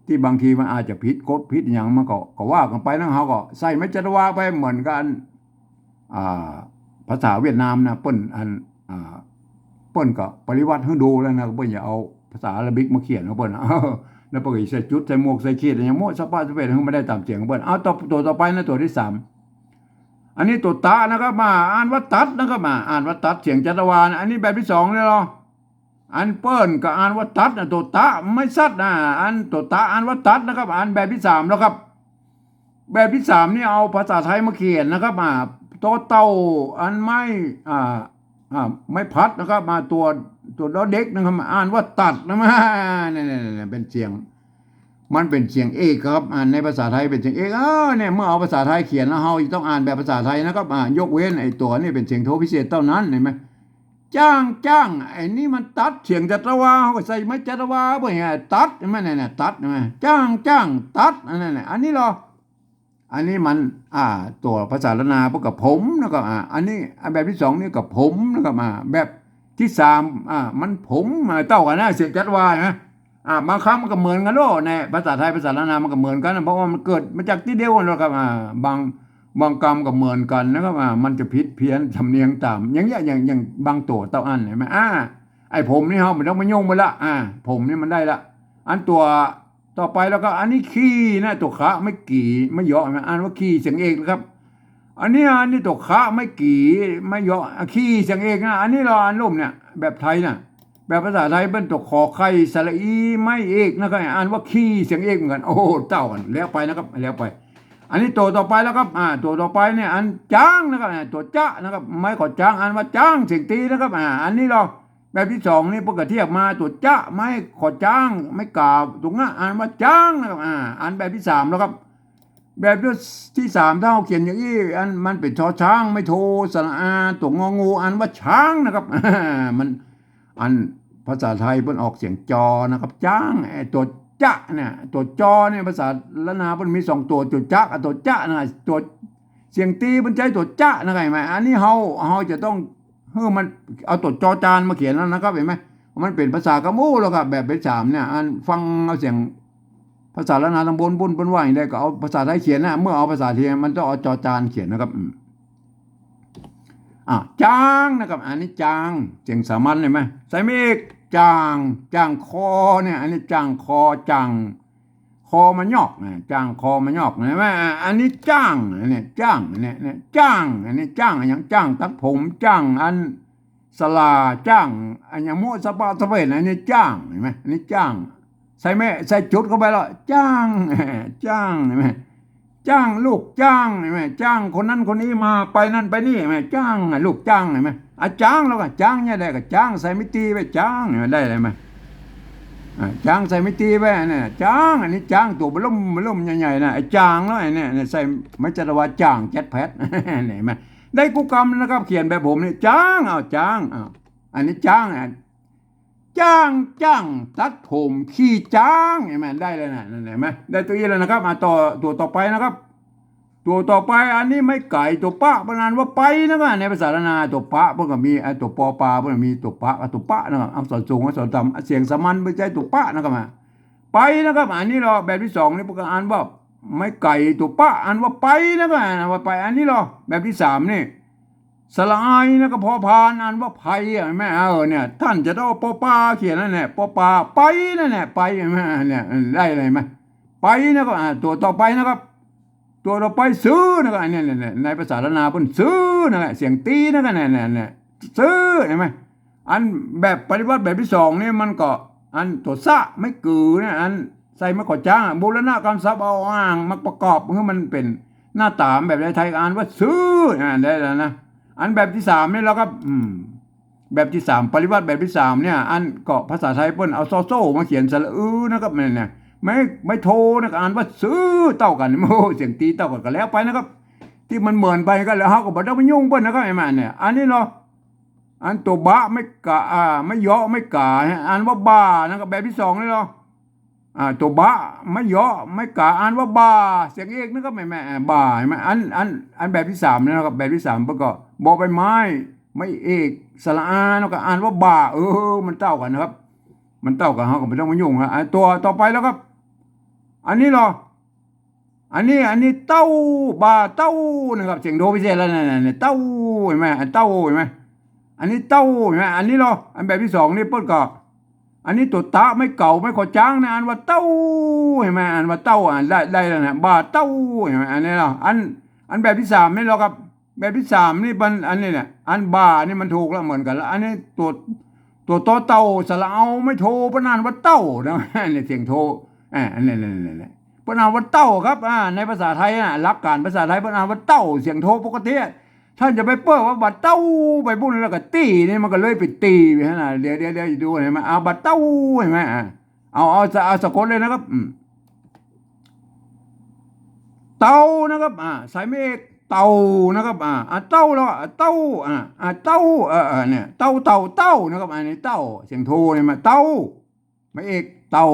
ที่บางทีมันอาจจะผิดกฎผิดอย่างมันก็ว่ากันไปนะเขาก็ใส่ไม่จัตวาไปเหมือนกันภาษาเวียดนามนะเปิ้นเปิ้นก็ปริวัติให้ดูแล้วนะเปิ้นอย่าเอาภาษาอาหรับิกมาเขียนนะเปิ้นแล้วปกติใส่จุดใส่หมวกใส่ขีดอย่างโม้สปาสเปดไม่ได้ตามเสียงเปิ้นเอาตัวต่อไปนะตัวที่3อันนี้ตัวตะนะครับมาอ่านว่าตัดนะครับมาอ่านว่าตัดเสียงจัตวานะอันนี้แบบที่2เลยเหรออันเปิ้นก็อ่านว่าตัดนะตัวตะไม่ซัดนะอันตัวตะอ่านว่าตัดนะครับอ่านแบบที่3แล้วครับแบบที่3นี่เอาภาษาไทยมาเขียนนะครับมาตัวเต่าอันไม่ไม่พัดนะครับมาตัวเด็กนะครับอ่านว่าตัดนะมาเนี่ยเป็นเสียงมันเป็นเสียงเอกครับในภาษาไทยเป็นเสียงเอกเนี่ยเมื่อเอาภาษาไทยเขียนแล้วเราต้องอ่านแบบภาษาไทยนะครับยกเว้นไอ้ตัวนี่เป็นเสียงโทพิเศษเท่านั้นเห็นไหมจ้างไอ้นี่มันตัดเสียงจัตวาเขาก็ใส่ไม่จัตวาบ่ไงตัดเห็นไหมเนี่ยตัดเห็นไหมจ้างตัดอันนี้เหรออันนี้มันตัวภาษาละนาพวกกับผมนะครับอันนี้แบบที่2นี่กับผมนะครับแบบที่3มันผมเต้ากันนะเสียงจัตวานะบางครั้งมันก็เหมือนกันโลในภาษาไทยภาษาละนามันก็เหมือนกันเพราะว่ามันเกิดมาจากที่เดียวกันแล้วครับบางกรรมก็เหมือนกันนะครับมันจะผิดเพี้ยนสำเนียงต่ำอย่างเงี้ยอย่างบางตัวเต้าอันเห็นไหมไอ้ผมนี่เขาไม่ต้องมายุ่งไปละผมนี่มันได้ละอันตัวต่อไปแล้วก็อันนี้ขี้นะตัวขาไม่กี่ไม่เยาะนะอ่านว่าขี้เสียงเอกนะครับอันนี้ตัวขาไม่กี่ไม่เยาะขี้เสียงเอกนะอันนี้เราอ่านร่มเนี่ยแบบไทยนะแบบภาษาไทยเป็นตัวขอไข่สระอีไม่เอกนะครับอ่านว่าขี้เสียงเอกเหมือนกันโอ้เต้ากันแล้วไปนะครับแล้วไปอันนี้ตัวต่อไปแล้วครับตัวต่อไปเนี่ยอันจ้างนะครับตัวจ้านะครับไม่ขอจ้างอ่านว่าจ้างเสียงตีนะครับอันนี้เราแบบที่2นี่พวกเทียบมาตัวจ้าไม่ขอจ้างไม่กล่าวตรงนั้นอ่านว่าจ้างนะครับอันแบบที่3แล้วครับแบบที่3ถ้าเราเขียนอย่างนี้อันมันเป็นชอช้างไม่โทสระอาตัวงองูอ่านว่าช้างนะครับมันอันภาษาไทยเพิ่นออกเสียงจอนะครับจ้างตัวจ้าเนี่ยตัวจอเนี่ยภาษาละนาเพิ่นมี2ตัวจ้ากับตัวจ้านะตัวเสียงตีเพิ่นใช้ตัวจ้านะครับเห็นไหมอันนี้เฮาจะต้องมันเอาตัวจอจานมาเขียนแล้วนะครับเห็นไหมมันเป็นภาษากะมูแล้วครับแบบที่3เนี่ยอันฟังเอาเสียงภาษาละนาตำบลบุญเพิ่นว่าอย่างใดก็เอาภาษาไทยเขียนนะเมื่อเอาภาษาไทยมันต้องเอาจอจานเขียนนะครับจ้างนะครับอันนี้จ้างเสียงสามัญเห็นไหมใส่เมฆจ้างคอเนี่ยอันนี้จ้างคอจ้างคอมันยอกจ้างคอมันยอกเห็นไหมอันนี้จ้างเนี่ยจ้างเนี่ยจ้างอันนี้จ้างอย่างจ้างตัดผมจ้างอันสลาจ้างอันอย่างโมสปาสเปนอันนี้จ้างเห็นไหมอันนี้จ้างใส่จุดเข้าไปแล้วจ้างเห็นไหมจ้างลูกจ้างเห็นไหมจ้างคนนั้นคนนี้มาไปนั่นไปนี่เห็นไหมจ้างลูกจ้างเห็นไหมจ้างแล้วก็จ้างเนี่ยได้ก็จ้างใส่มิตีไปจ้างได้ไหมจ้างใส่มิตีไปเนี่ยจ้างอันนี้จ้างตัวมันล่มใหญ่ๆนะจ้างแล้วเนี่ยใส่ไม่จัดว่าจ้างแจ็คแพดเห็นไหมได้กูกรรมนะครับเขียนแบบผมเนี่ยจ้างจ้างอันนี้จ้างตัดผมขี้จ้างเห็นไหมได้เลยนะเห็นไหมได้ตัวนี้แล้วนะครับตัวต่อไปนะครับตัวต่อไปอันนี้ไม่ไก่ตัวปะประนานว่าไปนะครับในภาษาละนาตัวปะเพิ่งก็มีตัวปอปลาเพิ่งมีตัวปะนะครับอักษรสูงอักษรต่ำเสียงสามัญไม่ใช่ตัวปะนะครับไปนะครับอันนี้เราแบบที่2นี่พวกอ่านว่าไม่ไก่ตัวปะอ่านว่าไปนะครับว่าไปอันนี้เราแบบที่3นี่สลายนะก็พอพานอ่านว่าไผ่แม่เนี่ยท่านจะต้องปอปลาเขียนนั่นแหละปอปลาไปนั่นแหละไปแม่เนี่ยได้อะไรไหมไปนะครับตัวต่อไปนะครับตัวเราไปซื้อนะครับเนี่ยในภาษาละนาเพิ่นซื้อนะครับเสียงตีนะครับเนี่ยซื้อเห็นไหมอันแบบปฏิบัติแบบที่2นี่มันก็อันตัวซะไม่กือเนี่ยอันใส่มะกอกจ้างบูรณะการซับเอาอ่างมาประกอบให้มันเป็นหน้าตามแบบในไทยอ่านว่าซื้อได้แล้วนะอันแบบที่3นี่เราก็แบบที่3ปฏิบัติแบบที่3เนี่ยอันก็ภาษาไทยเพิ่นเอาโซ่มาเขียนสระนะครับเนี่ยไม่โทนะอ่านว่าซื้อเต้ากันโอ้เสียงตีเต้ากันก็แล้วไปนะครับที่มันเหมือนไปก็แล้วเฮาก็บ่ต้องไปยุ่งเพิ่นนะครับไอ้มันเนี่ยอันนี้เนาะอันตัวบะไม่กะไม่เยาะไม่กาอ่านว่าบานะครับแบบที่2นี่เนาะตัวบะไม่เยาะไม่กาอ่านว่าบาเสียงเอกนะครับแม่บาใช่มั้ยอันแบบที่3นี่นะครับแบบที่3เพิ่นก็บ่ใบไม้ ไม่เอกสระอาแล้วก็อ่านว่าบ่ามันเต้ากันนะครับมันเต้ากันเขาก็ไม่ต้องมายุ่งฮะตัวต่อไปแล้วครับอันนี้เหรออันนี้เต้าบ่าเต้านะครับเสียงโทพิเศษแล้วเนี่ยเต้าเห็นไหมเต้าเห็นไหมอันนี้เต้าเห็นไหมอันนี้เหรออันแบบที่สองนี่เปิ้ลก็อันนี้ตัวตะไม่เก่าไม่ขอจ้างนะอ่านว่าเต้าเห็นไหมอ่านว่าเต้าอ่านได้แล้วนะบ่าเต้าเห็นไหมอันนี้เหรออันแบบที่สามนี่เหรอครับแบบที่สามนี่มันอันนี้เนี่ยอันบ่านี่มันถูกแล้วเหมือนกันแล้วอันนี้ตัวต่อเต้าสระเอาไม่โทปนานว่าเต้านะเนี่ยเสียงโทอันนี้ปนานว่าเต้าครับในภาษาไทยหลักการภาษาไทยปนานว่าเต้าเสียงโทปกติท่านจะไปเปิ้ลว่าบัดเต้าไปบุ้นแล้วก็ตีนี่มันก็เลยไปตีไปนะเดี๋ยวดูเห็นไหมบัดเต้าเห็นไหมเอาสะกดเลยนะครับเต้านะครับใส่เมฆเต้านะครับเต้าแล้วเต้าเต้าเนี่ยเต้านะครับอันนี้เต้าเสียงโทเนี่ยมาเต้าไม่เอกเต้า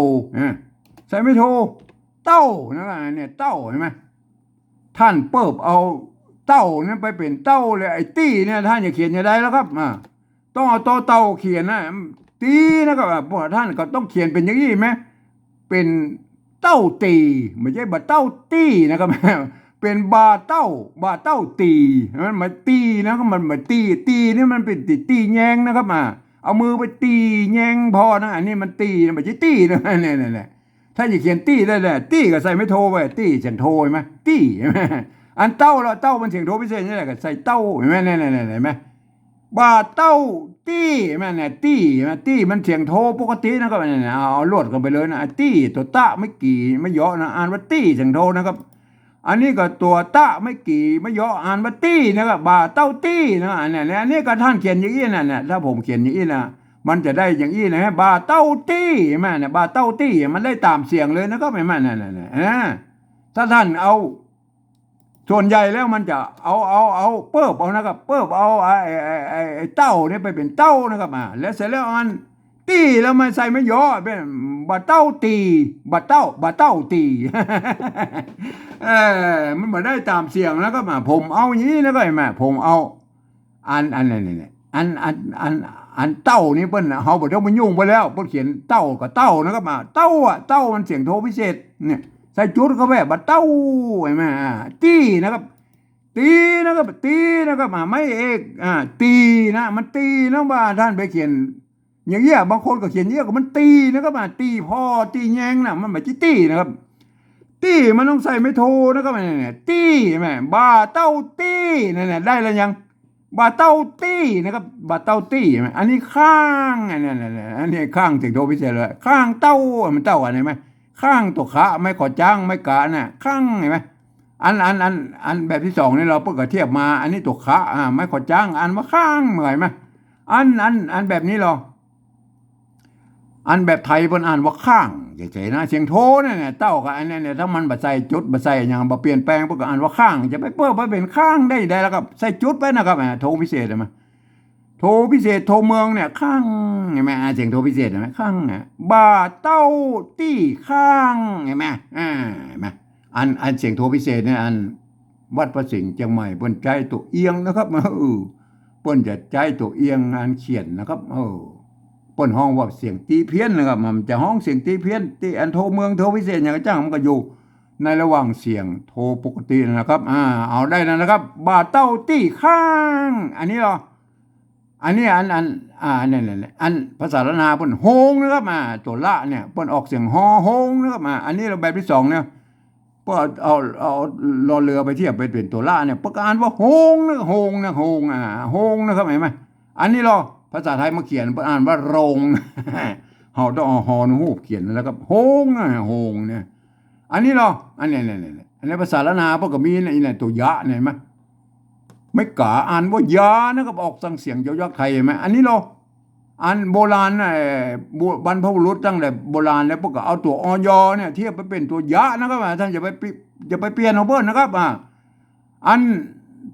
ใส่ไม่โทเต้านะครับเนี่ยเต้าเห็นไหมท่านเปิบเอาเต้านั้นไปเป็นเต้าเลยไอ้ตี้เนี่ยท่านจะเขียนยังไงแล้วครับต้องเอาเต้าเขียนนะตีนะครับพวกท่านก็ต้องเขียนเป็นอย่างนี้ไหมเป็นเต้าตีไม่ใช่บาเต้าตี้นะครับเป็นบาเต้าตีมันมาตีนะก็มันมาตีนี่มันเป็นตีแยงนะครับเอามือไปตีแยงพอนะอันนี้มันตีไม่ใช่ตีนะเนี่ยถ้าจะเขียนตีได้แหละตีก็ใส่ไม่โทไว้ตีเสียงโทใช่ไหมตีใช่ไหมอันเต้าแล้วเต้ามันเสียงโทพิเศษนี่แหละก็ใส่เต้าเห็นไหมเนี่ยเห็นไหมบาเต้าตี้แม่เนี่ยตี้มันเสียงโทปกตินะครับเนี่ยเอาลวดกันไปเลยนะตี้ตัวตะไม่กี่ไม่เยอะนะอ่านว่าตี้เสียงโทนะครับอันนี้ก็ตัวตะไม่กี่ไม่เยอะอ่านว่าตี้นะครับบาเต้าตี้นะเนี่ยอันนี้ก็ท่านเขียนอย่างนี้นะเนี่ยถ้าผมเขียนอย่างนี้นะมันจะได้อย่างนี้นะฮะบาเต้าตี้แม่เนี่ยบาเต้าตี้มันได้ตามเสียงเลยนะครับแม่เนี่ยถ้าท่านเอาส่วนใหญ่แล้วมันจะเอาเปิบเอานะครับเปิบเอาไอ้เต้าเนี่ยไปเป็นเต้านะครับแล้วเสร็จแล้วอันตีแล้วมันใส่ไม่ย่อเป็นบะเต้าตีบะเต้าตีมันมาได้ตามเสียงแล้วก็ผมเอาอย่างนี้แล้วก็แม่ผมเอาอันนี่อันเต้านี่เปิ้ลเขาบอกว่ามันยุ่งไปแล้วเปิ้ลเขียนเต้ากับเต้านะครับเต้ามันเสียงโทพิเศษเนี่ยใส่จุดเขาแบบบัดเต้าใช่ไหมตีนะครับตีนะครับไม่เอกตีนะมันตีนะว่าท่านไปเขียนอย่างเงี้ยบางคนก็เขียนเงี้ยก็มันตีนะครับตีพ่อตีแยงนะมันไม่ใช่ตีนะครับตีมันต้องใส่ไม่โทนะครับเนี่ยตีแม่บาเต้าตีเนี่ยได้แล้วยังบาเต้าตีนะครับบาเต้าตีอันนี้ข้างอันนี้ข้างเสียงโทพิเศษเลยข้างเต้ามันเต้าอะไรไหมข้างตัวขาไม่ขอจ้างไม่กะน่ะข้างเห็นไหมอันแบบที่สองนี่เราเพิ่งเทียบมาอันนี้ตัวขาไม่ขอจ้างอันว่าข้างเหมือนไหมอันแบบนี้เราอันแบบไทยเพิ่นอ่านว่าข้างเฉยๆนะเสียงโทเนี่ยเต้ากับอันนี้เนี่ยถ้ามันบัดใส่จุดบัดใส่อย่างบัดเปลี่ยนแปลงเพิ่นก็อ่านว่าข้างจะไปเพิ่มไปเป็นข้างได้แล้วครับใส่จุดไปนะครับโทพิเศษใช่ไหมโทพิเศษโทเมืองเนี่ยข้างเห็นไหมเสียงโทพิเศษเห็นไหมข้างบาเต้าตี้ข้างเห็นไหมเห็นไหมอันเสียงโทพิเศษเนี่ยอันวัดพระสิงห์เชียงใหม่เปิ้นใจตัวเอียงนะครับเปิ้นจะใจตัวเอียงอันเขียนนะครับเปิ้นห้องว่าเสียงตีเพี้ยนนะครับมันจะห้องเสียงตีเพี้ยนตีอันโทเมืองโทพิเศษอย่างจ้างมันก็อยู่ในระหว่างเสียงโทปกตินะครับเอาได้นะครับบาเต้าตี้ข้างอันนี้เหรออันนี้เนี่ยอันภาษาละนาเปิ้นโฮงนะครับตัวละเนี่ยเปิ้นออกเสียงฮอโฮงนะครับอันนี้เราแบบที่สองเนี่ยก็เอารอเรือไปเทียบไปเป็นตัวละเนี่ยประกาศว่าโฮงนะโฮงนะครับเห็นไหมอันนี้เราภาษาไทยมาเขียนอ่านว่าโรงเขาต้องเอาฮอนูเขียนแล้วก็โฮงเนี่ยอันนี้เราอันนี้ภาษาละนาพวกก็มีเนี่ยตัวยะเนี่ยเห็นไหมไม่กะอ่านว่ายานะครับออกสังเสียงยอๆไทยเห็นไหมอันนี้เราอันโบราณบรรพบุรุษตั้งแต่โบราณแล้วพวกก็เอาตัวอยเนี่ยเทียบไปเป็นตัวยะนะครับท่านอย่าไปเปลี่ยนเอาเพิ่นนะครับอัน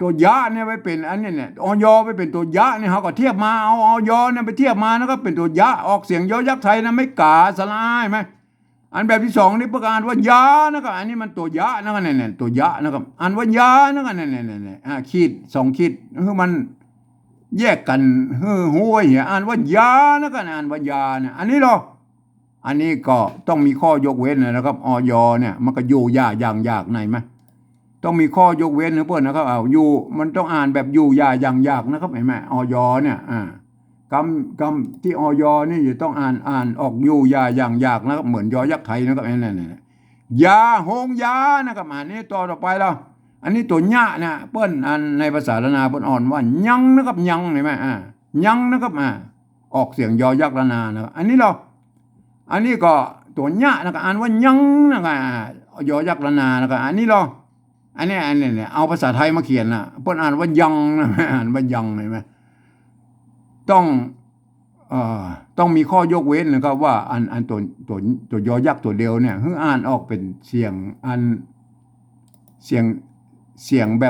ตัวยะเนี่ยไปเป็นอันนี้เนี่ยอยไปเป็นตัวยะเนี่ยเขาก็เทียบมาเอาอยเนี่ยไปเทียบมานะครับเป็นตัวยะออกเสียงยอยักษ์ไทยนะไม่กาสลายไหมอันแบบที่สองนี่ประกาศว่ายานะครับอันนี้มันตัวยะนะครับเนี่ยตัวยะนะครับอันว่ายานะครับเนี่ยขีด2 ขีดคือมัน แยกกันหัวเหียอ่านว่ายานะก็อ่านว่ายาเนี่ยอันนี้หรออันนี้ก็ต้องมีข้อยกเว้นนะครับอย.เนี่ยมันก็อยู่ยากอย่างยากไหนไหมต้องมีข้อยกเว้นนะเพื่อนนะครับอยู่มันต้องอ่านแบบอยู่ยากอย่างยากนะครับเห็นไหมอย.เนี่ยคำที่อย.นี่จะต้องอ่านออกอยู่ยากอย่างยากนะครับเหมือนยอยักษ์ไทยนะครับนี่ยาโฮงยานะครับอันนี้ต่อไปแล้วอันนี้ตัวญะนะเปิ้นอันในภาษาละนาเปิ้นอ่อนว่ายังนะครับยังเห็นไหมยังนะครับออกเสียงยอยักษ์ละนานะครับอันนี้ก็ตัวญะนะครับอ่านว่ายังนะครับยอยักษ์ละนานะครับอันนี้อันนี้เนี่ยเอาภาษาไทยมาเขียนนะเปิ้นอ่านว่ายังนะอ่านว่ายังเห็นไหมต้องมีข้อยกเว้นนะครับว่าอันตัวยอยักษ์ตัวเดียวเนี่ยอ่านออกเป็นเสียงเสียงแบ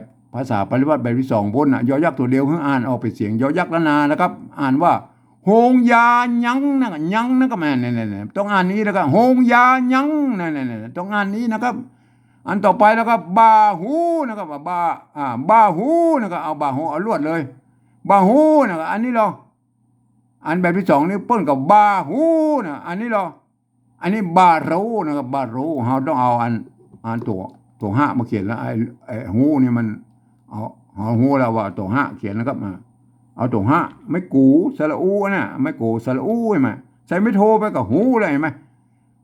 บภาษาปริวัติแบบที่สองพ้นยอยักษ์ตัวเดียวอ่านออกเป็นเสียงยอยักษ์ละนานะครับอ่านว่าโฮงยายังนะยังนะครับแม่เนี่ยต้องอ่านนี้นะครับโฮงยายังเนี่ยต้องอ่านนี้นะครับอันต่อไปแล้วครับบาหูนะครับบาหูนะครับเอาบาหูเอาลวดเลยบาหูนะครับอันนี้อันแบบที่สองนี่เปิ้นกับบาหูนะอันนี้อันนี้บารูนะครับบารูเราต้องเอาอันตัวห้ามาเขียนแล้วไอ้หูนี่มันเอาหูแล้วว่าตัวห้าเขียนนะครับเอาตัวห้าไม่กูสระอูนะไม่กูสระอูใช่ไหมใส่ไม่โทไปกับหูเลยเห็นไหม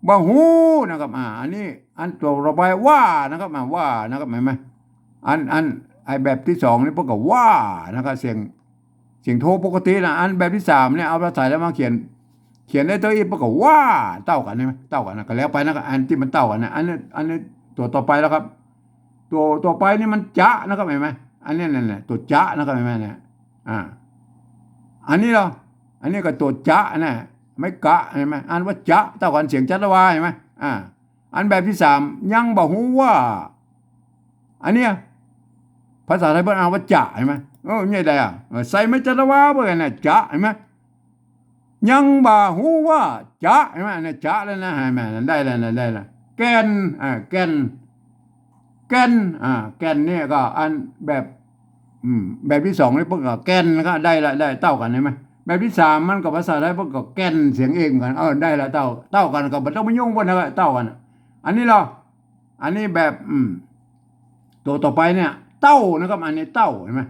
บาหูนะครับอันนี้อันตัวระบายว่านะครับว่านะครับเห็นไหมอันไอ้แบบที่สองนี่เปิ้นกับว่านะครับเสียงโทปกตินะอันแบบที่สามเนี่ยเอาภาษาแล้วมาเขียนได้ตัวอีปก็ว่าเต้ากันใช่ไหมเต้ากันนะก็แล้วไปนะครับอันที่มันเต้ากันนะอันนี้ตัวต่อไปแล้วครับตัวต่อไปนี่มันจะนะครับเห็นไหมอันนี้เนี่ยตัวจะนะครับเห็นไหมเนี่ยอันนี้อันนี้ก็ตัวจะนะไม่กะเห็นไหมอันว่าจะเต้ากันเสียงจัตวาเห็นไหมอันแบบที่สามยังบอกหูว่าอันเนี้ยภาษาไทยเพิ่นอ่านว่าจะเห็นไหมนี่ได้ใส่ไม่จัตวาเพื่อนนะจะเห็นไหมยังบ่หูว่าจะเห็นไหมเนี่ยจะแล้วนะเห็นไหมได้แล้วแกนแกนเนี่ยก็อันแบบที่สองนี่พวกก็แกนก็ได้เต้ากันเห็นไหมแบบที่สามมันกับภาษาไทยพวกก็แกนเสียงเองกันได้ละเต้ากันก็บ่ต้องมายุ่งกันนะเต้ากันอันนี้อันนี้แบบตัวต่อไปเนี่ยเต้านะครับอันนี้เต้าเห็นไหม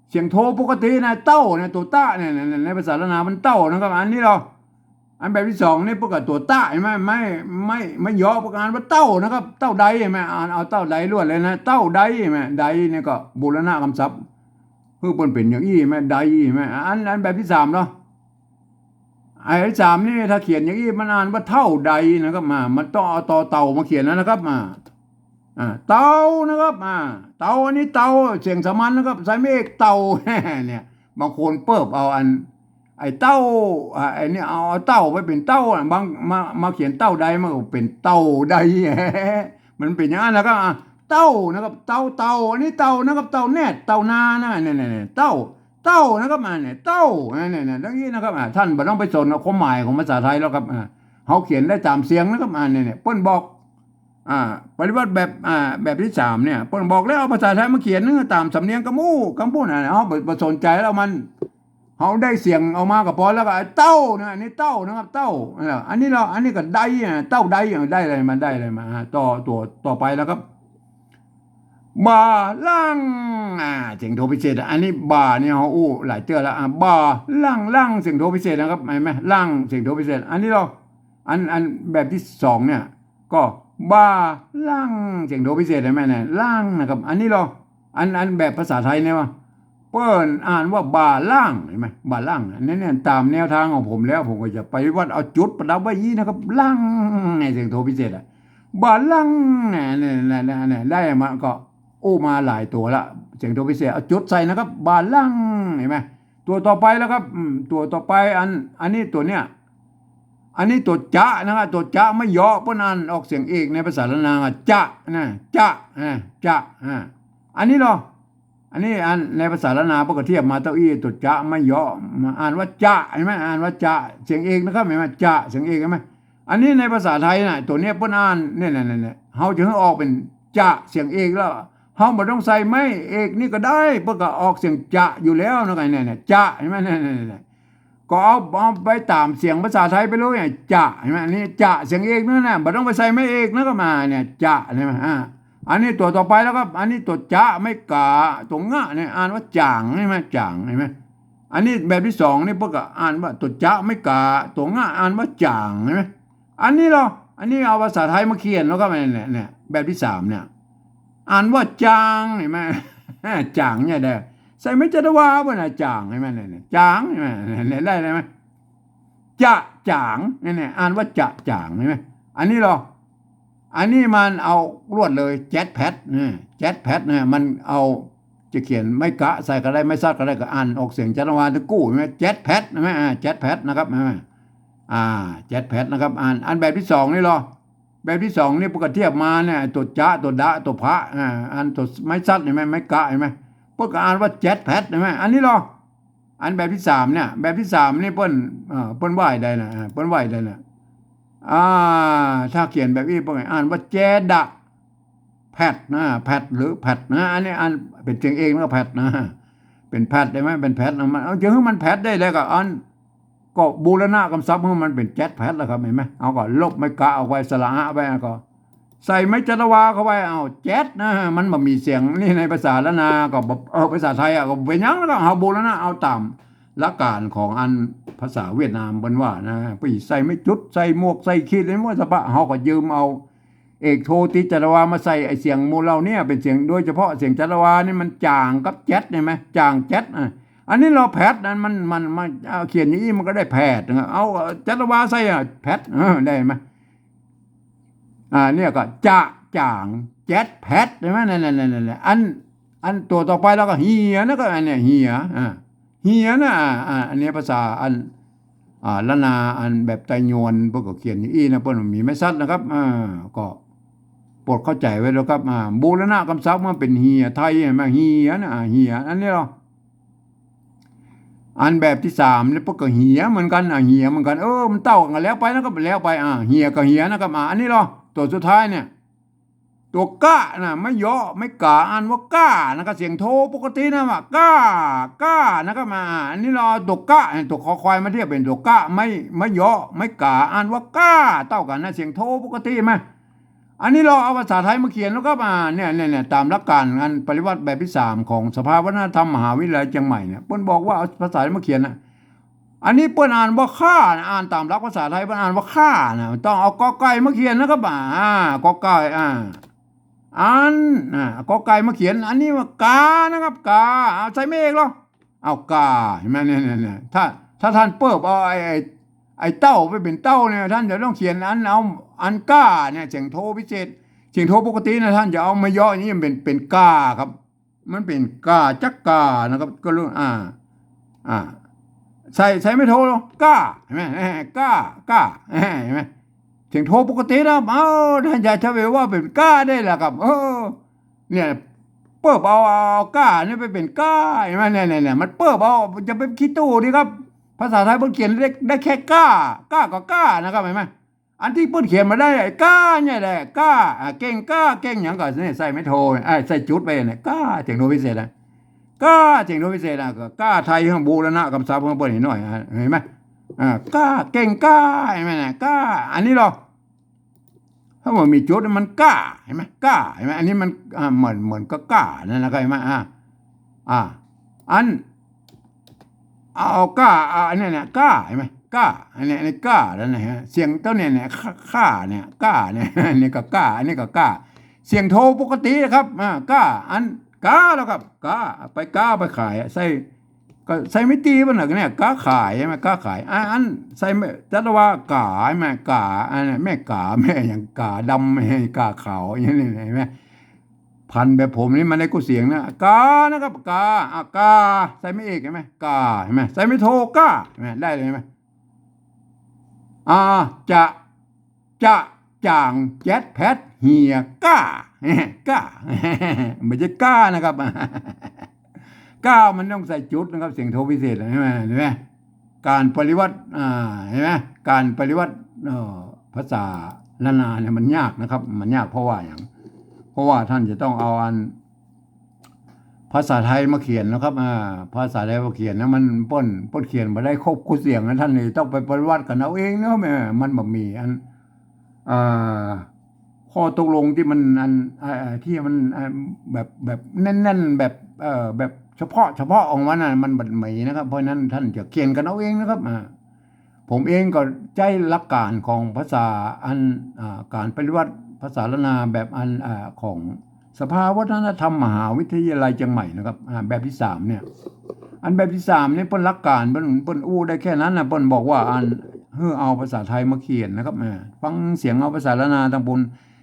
เสียงโทปกตินะเต้าเนี่ยตัวต้าเนี่ยในภาษาละนามันเต้านะครับอันนี้อันแบบที่สองนี่พวกกับตัวต้าเห็นไหมไม่ย่อประการว่าเต้านะครับเต้าใดเห็นไหมเอาเต้าใดล้วนเลยนะเต้าใดเห็นไหมใดเนี่ยก็บูรณะคำศัพท์เพื่อเป็นอย่างอี้เห็นไหมใดเห็นไหมอันแบบที่สามไอ้ที่สามนี่ถ้าเขียนอย่างอี้มันอ่านว่าเท่าใดนะครับมันต้องเอาต่อเต่ามาเขียนนะครับเต่านะครับเต่าอันนี้เต่าเสียงสามัญนะครับใส่เมฆเต่าเนี่ยบางคนเปิบเอาไอ้เต้าไอ้นี่เอาเต้าไปเป็นเต้าบางมาเขียนเต้าใดมันก็เป็นเต้าใดมันเป็นอย่างนั้นนะครับเต้านะครับเต่าอันนี้เต่านะครับเต่าแน่เต่านานะเนี่ยเต้านะครับเนี่ยเต้าเนี่ยดังนี้นะครับท่านบ่ต้องไปสนความหมายของภาษาไทยแล้วครับเขาเขียนได้ตามเสียงนะครับเนี่ยเปิ้นบอกปฏิบัติแบบที่สามเนี่ยเปิ้นบอกแล้วเอาภาษาไทยมาเขียนตามสำเนียงกำพูดเขาบ่สนใจแล้วมันเขาได้เสียงออกมากับพอแล้วก็เต้านะอันนี้เต้านะครับเต้าอันนี้ก็ได้เต้าได้ได้อะไรมาต่อไปแล้วครับบาล่างเสียงโทพิเศษอันนี้บาเนี่ยเขาหลายเตือนแล้วบาล่างเสียงโทพิเศษนะครับเห็นไหมล่างเสียงโทพิเศษอันนี้อันแบบที่สองเนี่ยก็บาล่างเสียงโทพิเศษเห็นไหมเนี่ยล่างนะครับอันนี้อันแบบภาษาไทยเนี่ยว่าเปิ้นอ่านว่าบาล่างเห็นไหมบาล่างเนี่ยตามแนวทางของผมแล้วผมก็จะไปวัดเอาจุดประดับไว้ยี่นะครับล่างในเสียงโทพิเศษบาล่างเนี่ยได้มาก็มาหลายตัวละเสียงโทพิเศษเอาจุดใส่นะครับบาล่างเห็นไหมตัวต่อไปแล้วครับตัวต่อไปอันนี้ตัวเนี้ยอันนี้ตัวจะนะครับตัวจะไม่ย่อเพราะนั้นออกเสียงเอกในภาษาละนาจะนะจะอันนี้อันนี้ในภาษาละนาพวกเทียบมาเต้าอี้ตัวจะไม่ย่อมาอ่านว่าจะเห็นไหมอ่านว่าจะเสียงเอกนะครับเห็นไหมจะเสียงเอกเห็นไหมอันนี้ในภาษาไทยนะตัวนี้เพิ่นอ่านเนี่ยเฮาจึงออกเป็นจะเสียงเอกแล้ว เฮาบ่ต้องใส่ไม่เอกนี่ก็ได้เพื่อก็ออกเสียงจะอยู่แล้วนะไงเนี่ยจะเห็นไหมเนี่ยก็เอาไปตามเสียงภาษาไทยไปเลยจะเห็นไหมนี่จะเสียงเอกนั่นน่ะบ่ต้องไปใส่ไม่เอกนะก็มาเนี่ยจะใช่ไหมอันนี้ตัวต่อไปแล้วครับอันนี้ตัวจะไม่กาตัวงะเนี่ยอ่านว่าจางใช่ไหมจางใช่ไหมอันนี้แบบที่สองนี่พวกก็อ่านว่าตัวจะไม่กาตัวงะอ่านว่าจางใช่ไหมอันนี้เหรออันนี้เอาภาษาไทยมาเขียนแล้วก็เนี่ยแบบที่สามเนี่ยอ่านว่าจางเห็นไหมจางเนี่ยเด้อใส่ไม่จะได้ว่าบ่น่ะจางเห็นไหมเนี่ยจางเห็นไหมเนี่ยได้ไหมจะจางเนี่ยอ่านว่าจะจางเห็นไหมอันนี้เหรออันนี้มันเอารวดเลยแจ็ตแพดเนี่ยแจ็ตแพดเนี่ยมันเอาจะเขียนไม่กะใส่ก็ได้ไม่ซัดก็ได้ก็อ่านออกเสียงจัตวาลตะกู้ใช่ไหมแจ็ตแพดใช่ไหมแจ็ตแพดนะครับใช่ไหมแจ็ตแพดนะครับอันแบบที่สองนี่เหรอแบบที่สองนี่ปกติเทียบมาเนี่ยตัวจะตัวดะตัวพระอันตัวไม่ซัดเห็นไหมไม่กะเห็นไหมพวกอ่านว่าแจ็ตแพดเห็นไหมอันนี้เหรออันแบบที่สามเนี่ยแบบที่สามนี่เปิ้นไหวได้นะเปิ้นไหวได้นะถ้าเขียนแบบนี้พวกอ่านว่าแจดะแพดนะแพดหรือแพดนะอันนี้อันเป็นเสียงเองแล้วแพดนะเป็นแพดได้ไหมเป็นแพดมันเอาจริงๆมันแพดได้แล้วก็อันก็บูรณะคำศัพท์ของมันเป็นแจ็ตแพดแล้วครับเห็นไหมเอาก็ลบไม่กะเอาไว้สระอะไว้ก็ใส่ไม่จัตวาเข้าไปเอาแจ็ตนะมันบ่มีเสียงนี่ในภาษาละนาก็ภาษาไทยก็เป็นยังแล้วก็เอาบูรณะเอาตามหลักการของอันภาษาเวียดนามบนว่านะไปใส่ไม่จุดใส่หมวกใส่ขีดในมั่วสปะเฮาก็ยืมเอาเอกโทติจัตวามาใส่ไอเสียงโมเราเนี่ยเป็นเสียงโดยเฉพาะเสียงจัตวานี่มันจางกับแจ็ตใช่ไหมจางแจ็ตอันนี้เราแพทนั้นมันเขียนอย่างนี้มันก็ได้แพทเอาจัตวาใส่แพทได้ไหมเนี่ยก็จะจางแจ็ตแพทใช่ไหมนั่นอันตัวต่อไปแล้วก็เหียนะก็อันเนี้ยเหียเหียนะอันนี้ภาษาอันละนาอันแบบไตโยนพวกก็เขียนอย่างนี้นะเพิ่นมีไม่ซัดนะครับก็โปรดเข้าใจไว้แล้วครับบูรณะคำศัพท์มันเป็นเหียไทยเห็นไหมเหียนะเหียอันนี้เหรออันแบบที่สามเนี่ยพวกก็เหียเหมือนกันเหียเหมือนกันมันเต้ากันแล้วไปแล้วก็แล้วไปเหียก็เหียนะครับอันนี้เหรอตัวสุดท้ายเนี่ยตัวก้านะไม่ย่อไม่กาอ่านว่าก้านะครับเสียงโทปกตินะว่าก้านะครับอันนี้เราตัวก้าตัวคอควายมาเทียบเป็นตัวก้าไม่ย่อไม่กาอ่านว่าก้าเท่ากันนะเสียงโทปกติไหมอันนี้เราเอาภาษาไทยมาเขียนแล้วก็เนี่ยตามหลักการงานปริวัติแบบที่สามของสภาวัฒนธรรมมหาวิทยาลัยเชียงใหม่เนี่ยเปิ้นบอกว่าเอาภาษามาเขียนนะอันนี้เปิ้นอ่านว่าข้าอ่านตามหลักภาษาไทยเปิ้นอ่านว่าข้านะต้องเอากอไก่มาเขียนนะครับกอไก่กอไก่มาเขียนอันนี้ว่ากานะครับกาใส่ไม่เอกหรอเอากาเห็นไหมเนี่ยถ้าท่านเปิบเอาไอ้เต้าไปเป็นเต้าเนี่ยท่านจะต้องเขียนอันก้าเนี่ยเสียงโทพิเศษเสียงโทปกตินะท่านจะเอามาย่ออย่างนี้มันเป็นกาครับมันเป็นกาจักกานะครับก็รู้ใส่ไม่โทหรอกกาเห็นไหมกาเห็นไหมเสียงโทปกตินะท่านจะทวีว่าเป็นก้าได้แหละครับเนี่ยเปิบเอาก้านี่ไปเป็นก้าเห็นไหมเนี่ยมันเปิบเอาจะเป็นขี้ตู้ดีครับภาษาไทยเพิ่นเขียนได้แค่ก้าก็ก้านะครับเห็นไหมอันที่เพิ่นเขียนมาได้ไอ้ก้าเนี่ยแหละก้าเก่งก้าเก่งอย่างก็ใส่ไม่โทใส่จุดไปเนี่ยก้าเสียงโทพิเศษนะก้าเสียงโทพิเศษก็ก้าไทยของบูรณะคำศัพท์ของเพิ่นเห็นหน่อยเห็นไหมก้าเก่งก้าเห็นไหมเนี่ยก้าอันนี้หรอถ้ามันมีจุดมันกล้าเห็นไหมกล้าเห็นไหมอันนี้มันเหมือนก็กล้านั่นนะครับเห็นไหมอันเอากล้าอันนี้เนี่ยกล้าเห็นไหมกล้าอันนี้กล้าแล้วนะฮะเสียงเต้าเนี่ยข้าเนี่ยกล้าเนี่ยนี่ก็กล้าอันนี้ก็กล้าเสียงโทปกตินะครับกล้าอันกล้าแล้วครับกล้าไปกล้าไปขายใส่ก็ใส่ไม่ตีมันหรอกเนี่ยกล้าขายใช่ไหมกล้าขายอันใส่จัตว่ากาใช่ไหมกาอันนี้แม่กาแม่อย่างกาดำไม่กาขาวอย่างนี้เห็นไหมพันแบบผมนี่มันได้กูเสียงนะกานะครับกาใส่ไม่เอกเห็นไหมกาเห็นไหมใส่ไม่โทกาเห็นไหมได้เลยไหมจะจางแจ็ตแพทเฮียก้าไม่ใช่ก้านะครับก้ามันต้องใส่จุดนะครับเสียงโทพิเศษใช่ไหมเห็นไหมการปริวัติเห็นไหมการปริวัติภาษาละนาเนี่ยมันยากนะครับมันยากเพราะว่าท่านจะต้องเอาอัน ภาษาไทยมาเขียนนะครับภาษาไทยมาเขียนนะมันป้นเขียนมาได้ครบคู่เสียงนะท่านนี่ต้องไปปฏิวัติกันเอาเองเนาะแม่มันบ่มีอันอ่าข้อตกลงที่มันอันที่มันแบบแน่นๆแบบแบบเฉพาะของมันน่ะมันบัดหมีนะครับเพราะนั้นท่านจะเขียนกันเอาเองนะครับผมเองก็ใจหลักการของภาษาอันการปฏิวัติภาษาละนาแบบอันของสภาวัฒนธรรมมหาวิทยาลัยเชียงใหม่นะครับแบบที่3เนี่ยอันแบบที่3เนี่ยเปิ้นหลักการเปิ้นอู้ได้แค่นั้นนะเปิ้นบอกว่าอันเอาภาษาไทยมาเขียนนะครับฟังเสียงเอาภาษาละนาทางบน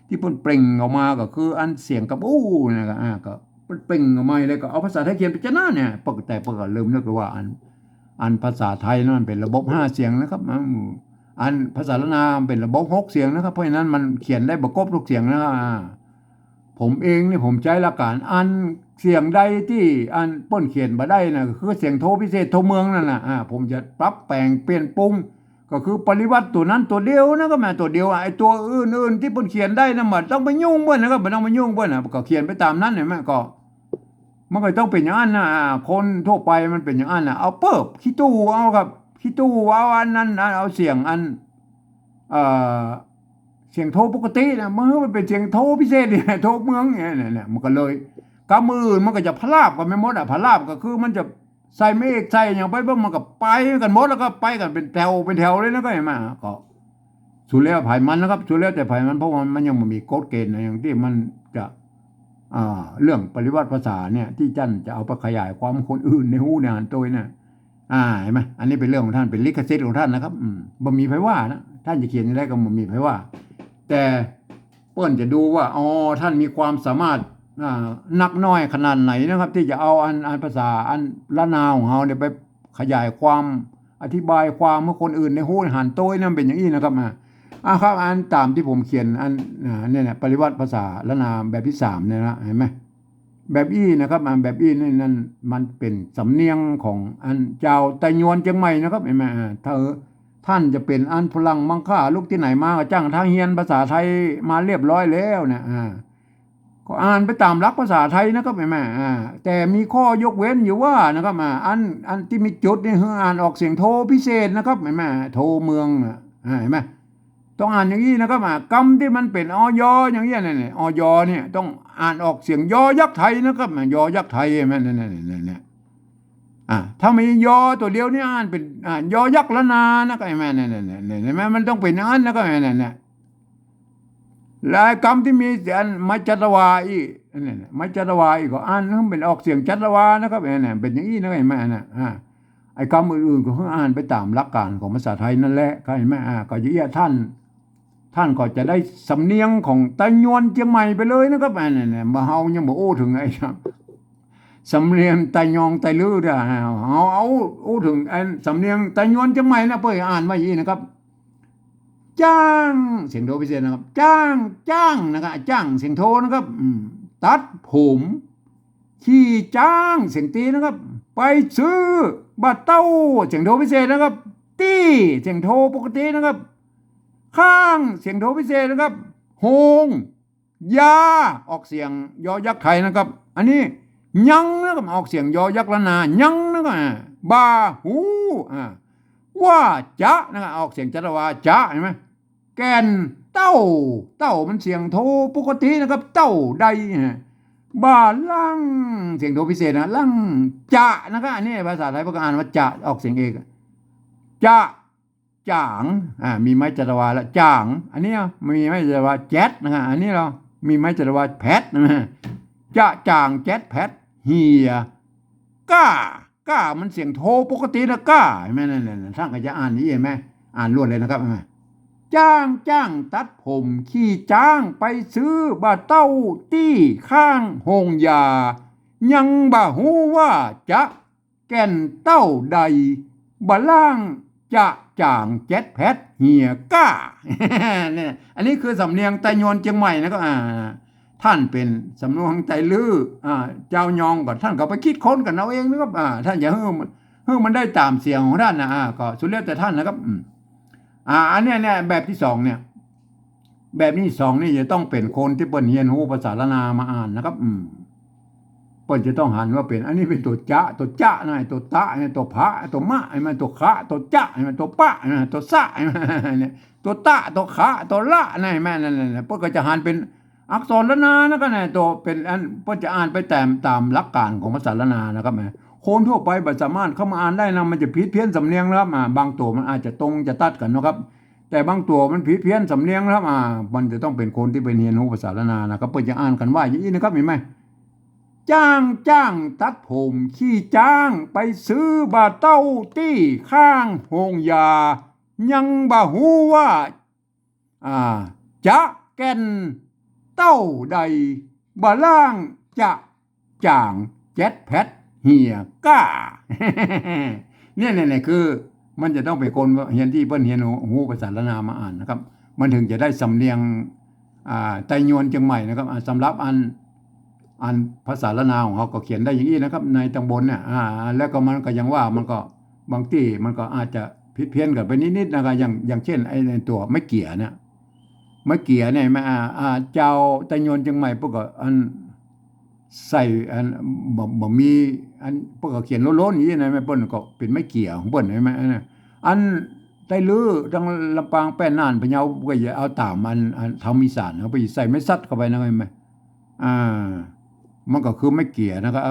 ที่เปิ้นเปล่งออกมาก็คืออันเสียงกับอู้นะครับก็เปิ้นเปล่งออกมาเลยก็เอาภาษาไทยเขียนไปจะหน้าเนี่ยปกติเปิ้นก็ลืมแล้วก็ว่าอันภาษาไทยนั้นมันเป็นระบบ5เสียงนะครับอันภาษาละนาเป็นระบบ6เสียงนะครับเพราะฉะนั้นมันเขียนได้บ่ครบทุกเสียงนะครับผมเองนี่ผมใช้หลักการอันเสียงใดที่อันป้นเขียนบ่ได้นะคือเสียงโทพิเศษโทเมืองนั่นน่ะผมจะปรับแปลงเปลี่ยนปรุงก็คือปริวัติตัวนั้นตัวเดียวนะก็แม่ตัวเดียวไอ้ตัวอื่นๆที่ป้นเขียนได้นะมันต้องไปยุ่งเบิ่นนะครับบ่ต้องไปยุ่งเบิ่นก็เขียนไปตามนั้นเห็นมั้ยก็มันก็ต้องเป็นอย่างนั้นนะคนทั่วไปมันเป็นอย่างนั้นนะเอาเปิบขี้ตู้เอาครับขี้ตู้เอาอันนั้นเอาเสียงอันเสียงโทปกตินะมันเป็นเสียงโทพิเศษเนี่ยโทเมืองเนี่ยมันก็เลยกับมืออื่นมันก็จะพลาบกันไม่หมดพลาบก็คือมันจะใส่เมฆใส่อย่างไปบ้างมันก็ไปกันหมดแล้วก็ไปกันเป็นแถวเลยนะก็เห็นไหมก็สุดแล้วไผ่มันนะครับสุดแล้วแต่ไผ่มันเพราะมันยังไม่มีกฎเกณฑ์อย่างที่มันจะเรื่องปริวัติภาษาเนี่ยที่ท่านจะเอาไปขยายความคนอื่นในหูในหันตัวเนี่ยเห็นไหมอันนี้เป็นเรื่องของท่านเป็นลิขสิทธิ์ของท่านนะครับบ่มีไผว่านะท่านจะเขียนอะไรก็บ่มีไผว่าแต่เปิ้นจะดูว่าท่านมีความสามารถนักน้อยขนาดไหนนะครับที่จะเอาอันภาษาอันละนาของเฮาเนี่ยไปขยายความอธิบายความให้คนอื่นในหูในหันตัวนั่นเป็นอย่างนี้นะครับครับอันตามที่ผมเขียนอันเนี่ยปริวัติภาษาละนามแบบที่3เนี่ยนะเห็นไหมแบบนะครับแบบนี่นั่นมันเป็นสำเนียงของอันเจ้าไต้หยวนเชียงใหม่นะครับเห็นไหมถ้าท่านจะเป็นอันพลังมังค่าลูกที่ไหนมาก็จ้างทางเรียนภาษาไทยมาเรียบร้อยแล้วนะก็อ่านไปตามหลักภาษาไทยนะครับเห็นไหมแต่มีข้อยกเว้นอยู่ว่านะครับอันที่มีจุดนี่คืออ่านออกเสียงโทพิเศษนะครับเห็นไหมโทเมืองเห็นไหมต้องอ่านอย่างนี้นะครับกรรมที่มันเป็นอยอย่างนี้เนี่ยอยเนี่ยต้องอ่านออกเสียงยอยักษ์ไทยนะครับยอยักษ์ไทยแม่เนี่ยถ้ามียอตัวเดียวนี่อ่านเป็นยอยักษ์ละนานะก็แม่เนี่ยมันต้องเป็นอย่างนั้นนะก็เนี่ยหลายกรรมที่มีเสียงไม้จัตวาอีกเนี่ยไม้จัตวาอีกก็อ่านเป็นออกเสียงจัตวานะครับเนี่ยเป็นอย่างนี้นะแม่นะไอ้คำอื่นๆก็อ่านไปตามหลักการของภาษาไทยนั่นแหละก็เห็นไหมก็เยอะท่านก็จะได้สำเนียงของไต้หยวนเชียงใหม่ไปเลยนะครับเนี่ยมาเฮายังบ่โอ้ถึงไอ้สำเนียงไต้ยองไต้ลือเด้อเอาโอ้ถึงไอ้สำเนียงไต้หยวนเชียงใหม่นะเพิ่นอ่านไว้อย่างนี้นะครับจ้างเสียงโทพิเศษนะครับจ้างนะครับจ้างเสียงโทนะครับตัดผมขี้จ้างเสียงตีนะครับไปซื้อบัตรเต้าเสียงโทพิเศษนะครับตี้เสียงโทปกตินะครับข้างเสียงโทพิเศษนะครับโฮงยาออกเสียงยอยักษ์ไทยนะครับอันนี้ยังนะครับออกเสียงยอยักษ์ละนายังนะครับบาหูว่าจะนะครับออกเสียงจัตวาจะเห็นไหมแกนเต้ามันเสียงโทปกตินะครับเต้าใดบาลังเสียงโทพิเศษนะลังจะนะครับอันนี้ภาษาไทยพวกอ่านว่าจะออกเสียงเอกจะจ่างมีไม้จัตวาละจ่างอันนี้มีไม้จัตวาแจ๊ดนะฮะอันนี้เรามีไม้จัตวาแพทนะฮะจะจ่างแจ๊ดแพทเฮียก้ามันเสียงโทปกตินะก้าเห็นไหมนั่นท่านก็จะอ่านนี้เห็นไหมอ่านรวดเลยนะครับเห็นไหมจ้างตัดผมขี้จ้างไปซื้อบาเต้าตี้ข้างหงยายังบ่ฮู้ว่าจะแก่นเต้าใดบ่ล่างจะจ่างแจ๊ดแพทเฮียก้าเนี่ยอันนี้คือสำเนียงไต้หยวนเชียงใหม่นะก็ท่านเป็นสำเนียงไต้ลือเจ้ายองก็ท่านก็ไปคิดค้นกันเอาเองนะครับท่านอย่าให้มันได้ตามเสียงของท่านนะก็สุดแล้วแต่ท่านนะครับอันนี้เนี่ยแบบที่2เนี่ยแบบนี้2นี่จะต้องเป็นคนที่เปิ้นเรียนรู้ภาษาละนามาอ่านนะครับ ปิ้นจะต้องหันว่าเป็นอันนี้เป็นตัวจะนะตัวตะตัวพะตัวมะมันตัวคะตัวจะมันตัวปะตัวสะเนี่ยตัวตะตัวคะตัวละนี่แม่นั่นเปิ้นก็จะหันเป็นอักษรละนานะก็เนี่ยตัวเป็นอันเปิ้นจะอ่านไปตามหลักการของภาษาละนานะครับแม่คนทั่วไปบ่สามารถเข้ามาอ่านได้นะมันจะผิดเพี้ยนสำเนียงนะครับบางตัวมันอาจจะตรงจะตัดกันนะครับแต่บางตัวมันผิดเพี้ยนสำเนียงนะครับมันจะต้องเป็นคนที่ไปเรียนรู้ภาษาละนานะครับเปิ้นจะอ่านกันว่าอย่างนี้นะครับเห็นไหมจ้างตัดผมขี้จ้างไปซื้อบาเต้าตี้ข้างโรงยายังบ่ฮู้ว่าจะแก่นเต้าใดบ่ล่างจะจ่างแจ็ดแพทเหียก้า เนี่ยคือมันจะต้องเป็นคนเรียนที่เปิ้นเรียนฮู้ภาษาละนามาอ่านนะครับมันถึงจะได้สำเนียงไตยวนเชียงใหม่นะครับสำหรับอันภาษาละนาของเขาก็เขียนได้อย่างนี้นะครับในตำบลเนี่ยแล้วก็มันก็ยังว่ามันก็บางที่มันก็อาจจะผิดเพี้ยนกันไปนิดๆนะครับอย่างเช่นไอ้ในตัวไม่เกี่ยเนี่ยไม่เกี่ยเนี่ยเจ้าไตยวนเชียงใหม่พวกก็อันใส่อันบ่มีอันพวกก็เขียนโล้นๆอย่างนี้นะแม่เปิ้นก็เป็นไม่เกี่ยของเปิ้นใช่มั้ยอันไตลือทั้งลำปางแป้นน่านพะเยาก็อย่าเอาตามอันทำอีสานเขาไปใส่ไม้ซัดเข้าไปนะแม่มันก็คือไม่เกี่ยนะครับ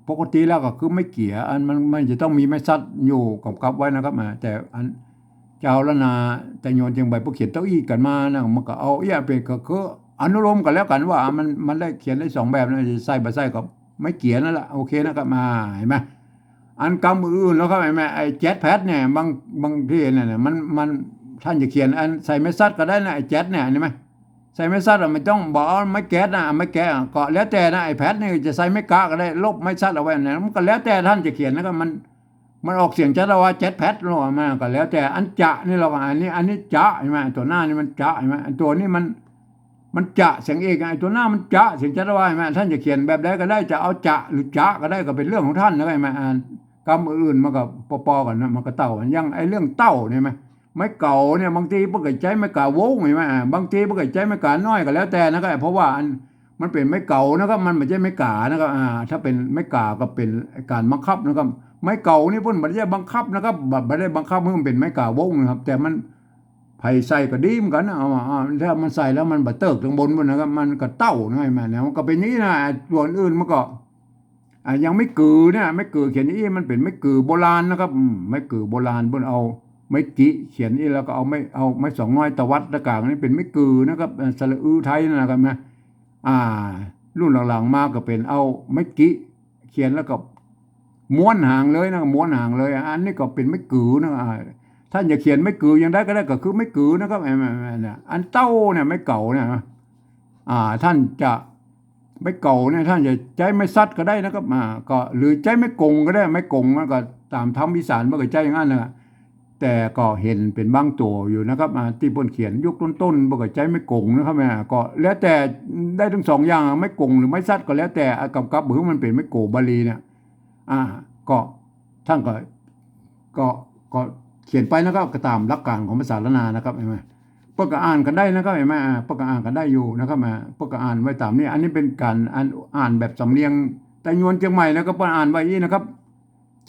ปกติแล้วก็คือไม่เกี่ยอันมันจะต้องมีไม้ซัดอยู่กับไว้นะครับแต่อันเจ้าละนาแต่โยนเชียงใหม่พวกเขียนเต้าอี้กันมานะมันก็เอาไปก็คืออนุโลมกันแล้วกันว่ามันได้เขียนได้2แบบนะใส่บ่ใส่ก็ไม่เกี่ยนั่นแหละโอเคนะครับเห็นมั้ยอันกำอื่นแล้วครับเห็นมั้ยไอ้แจ็ตแพดเนี่ยบางที่เนี่ยมันท่านจะเขียนอันใส่ไม้ซัดก็ได้นะไอ้แจ็ตเนี่ยเห็นมั้ยใส่ไม้ซัดไม่ต้องบอกไม่แก๊สนะไม่แก๊สก็แล้วแต่นะไอ้แพดนี่จะใส่ไม่กะก็ได้ลบไม้ซัดเอาไว้นะมันก็แล้วแต่ท่านจะเขียนนะครับมันออกเสียงชัดว่าแจ็ตแพดหรอมาก็แล้วแต่อันจะนี่เราอันนี้จะใช่มั้ยตัวหน้านี่มันจะใช่มั้ยอันตัวนี้มันจะเสียงเอกไอ้ตัวหน้ามันจะเสียงชัดว่าใช่มั้ยท่านจะเขียนแบบใดก็ได้จะเอาจะหรือจะก็ได้ก็เป็นเรื่องของท่านนะใช่มั้ยคำอื่นมันก็ปอๆกันนะมันก็เต้ายังไอ้เรื่องเต้านี่มั้ยไม้เก่าเนี่ยบางทีเพิ่นก็ใช้ไม้กาวงใช่มั้ยบางทีเพิ่นก็ใช้ไม้กาน้อยก็แล้วแต่นะครับเพราะว่ามันเป็นไม้เก่านะครับมันไม่ใช่ไม้กานะครับถ้าเป็นไม้กาก็เป็นการบังคับนะครับไม้เก่านี่เพิ่นบ่ได้บังคับนะครับบ่ได้บังคับให้มันเป็นไม้กาวงนะครับแต่มันไผใส่ก็ดีเหมือนกันนะถ้ามันใส่แล้วมันบ่เติกข้างบนพุ่นนะครับมันก็เต้าง่ายมาแล้วมันก็เป็นนี้นะส่วนอื่นมันก็ยังไม่กือเนี่ยไม่กือเขียนนี้มันเป็นไม่กือโบราณนะครับไม่กือโบราณเพิ่นเอาไม่กิเขียนนี่แล้วก็เอาไม่สองน้อยตะวัดตะกางนี่เป็นไม่กือนะครับสระอือไทยนะครับนะรุ่นหลังๆมาก็เป็นเอาไม่กิเขียนแล้วก็ม้วนหางเลยนะม้วนหางเลยอันนี้ก็เป็นไม่กือนะท่านอย่าเขียนไม่กือยังได้ก็ได้ก็คือไม่กือนะครับอันเต้าเนี่ยไม่เก่าเนี่ยท่านจะไม่เก่าเนี่ยท่านจะใจไม่ซัดก็ได้นะครับก็หรือใจไม่กงก็ได้ไม่กงมันก็ตามธรรมอีสานมันก็ใจอย่างนั้นนะแต่ก็เห็นเป็นบางตัวอยู่นะครับที่เพิ่นเขียนยุคต้นๆบ่ก็ใจไม่กงนะครับก็แล้วแต่ได้ทั้ง2อย่างไม่กงหรือไม่ซัดก็แล้วแต่กับหรือมันเป็นไม่โกบาลีเนี่ยก็ท่านก็เขียนไปนะครับก็ตามหลักการของภาษาละนานะครับเห็นมั้ยเพิ่นก็อ่านกันได้นะครับเห็นมั้ยเพิ่นก็อ่านกันได้อยู่นะครับเพิ่นก็อ่านไว้ตามนี้อันนี้เป็นการอ่านแบบสำเนียงไตยวนเชียงใหม่แล้วก็เพิ่นอ่านไว้อย่างนี้นะครับ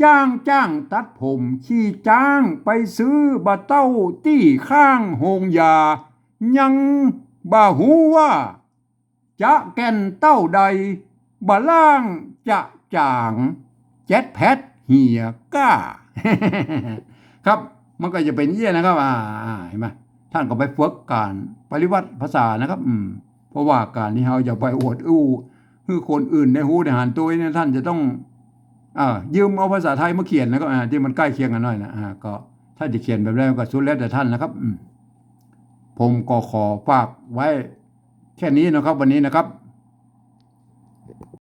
จ้างตัดผมขี้จ้างไปซื้อบะเต้าตี้ข้างโรงยายังบ่ฮู้ว่าจะแก่นเต้าใดบ่ล่างจะจ่างแจ็ดแพทเหียก้า ครับมันก็จะเป็นอย่างนี้นะครับเห็นมั้ยท่านก็ไปฝึกการปฏิวัติภาษานะครับเพราะว่าการที่เฮาจะไปอวดอู้คือคนอื่นได้ฮู้ได้หานตัวเนี่ยท่านจะต้องยืมเอาภาษาไทยมาเขียนนะครับที่มันใกล้เคียงกันหน่อยนะก็ถ้าจะเขียนแบบใดก็สุดแล้วแต่ท่านนะครับผมก็ขอฝากไว้แค่นี้นะครับวันนี้นะครับ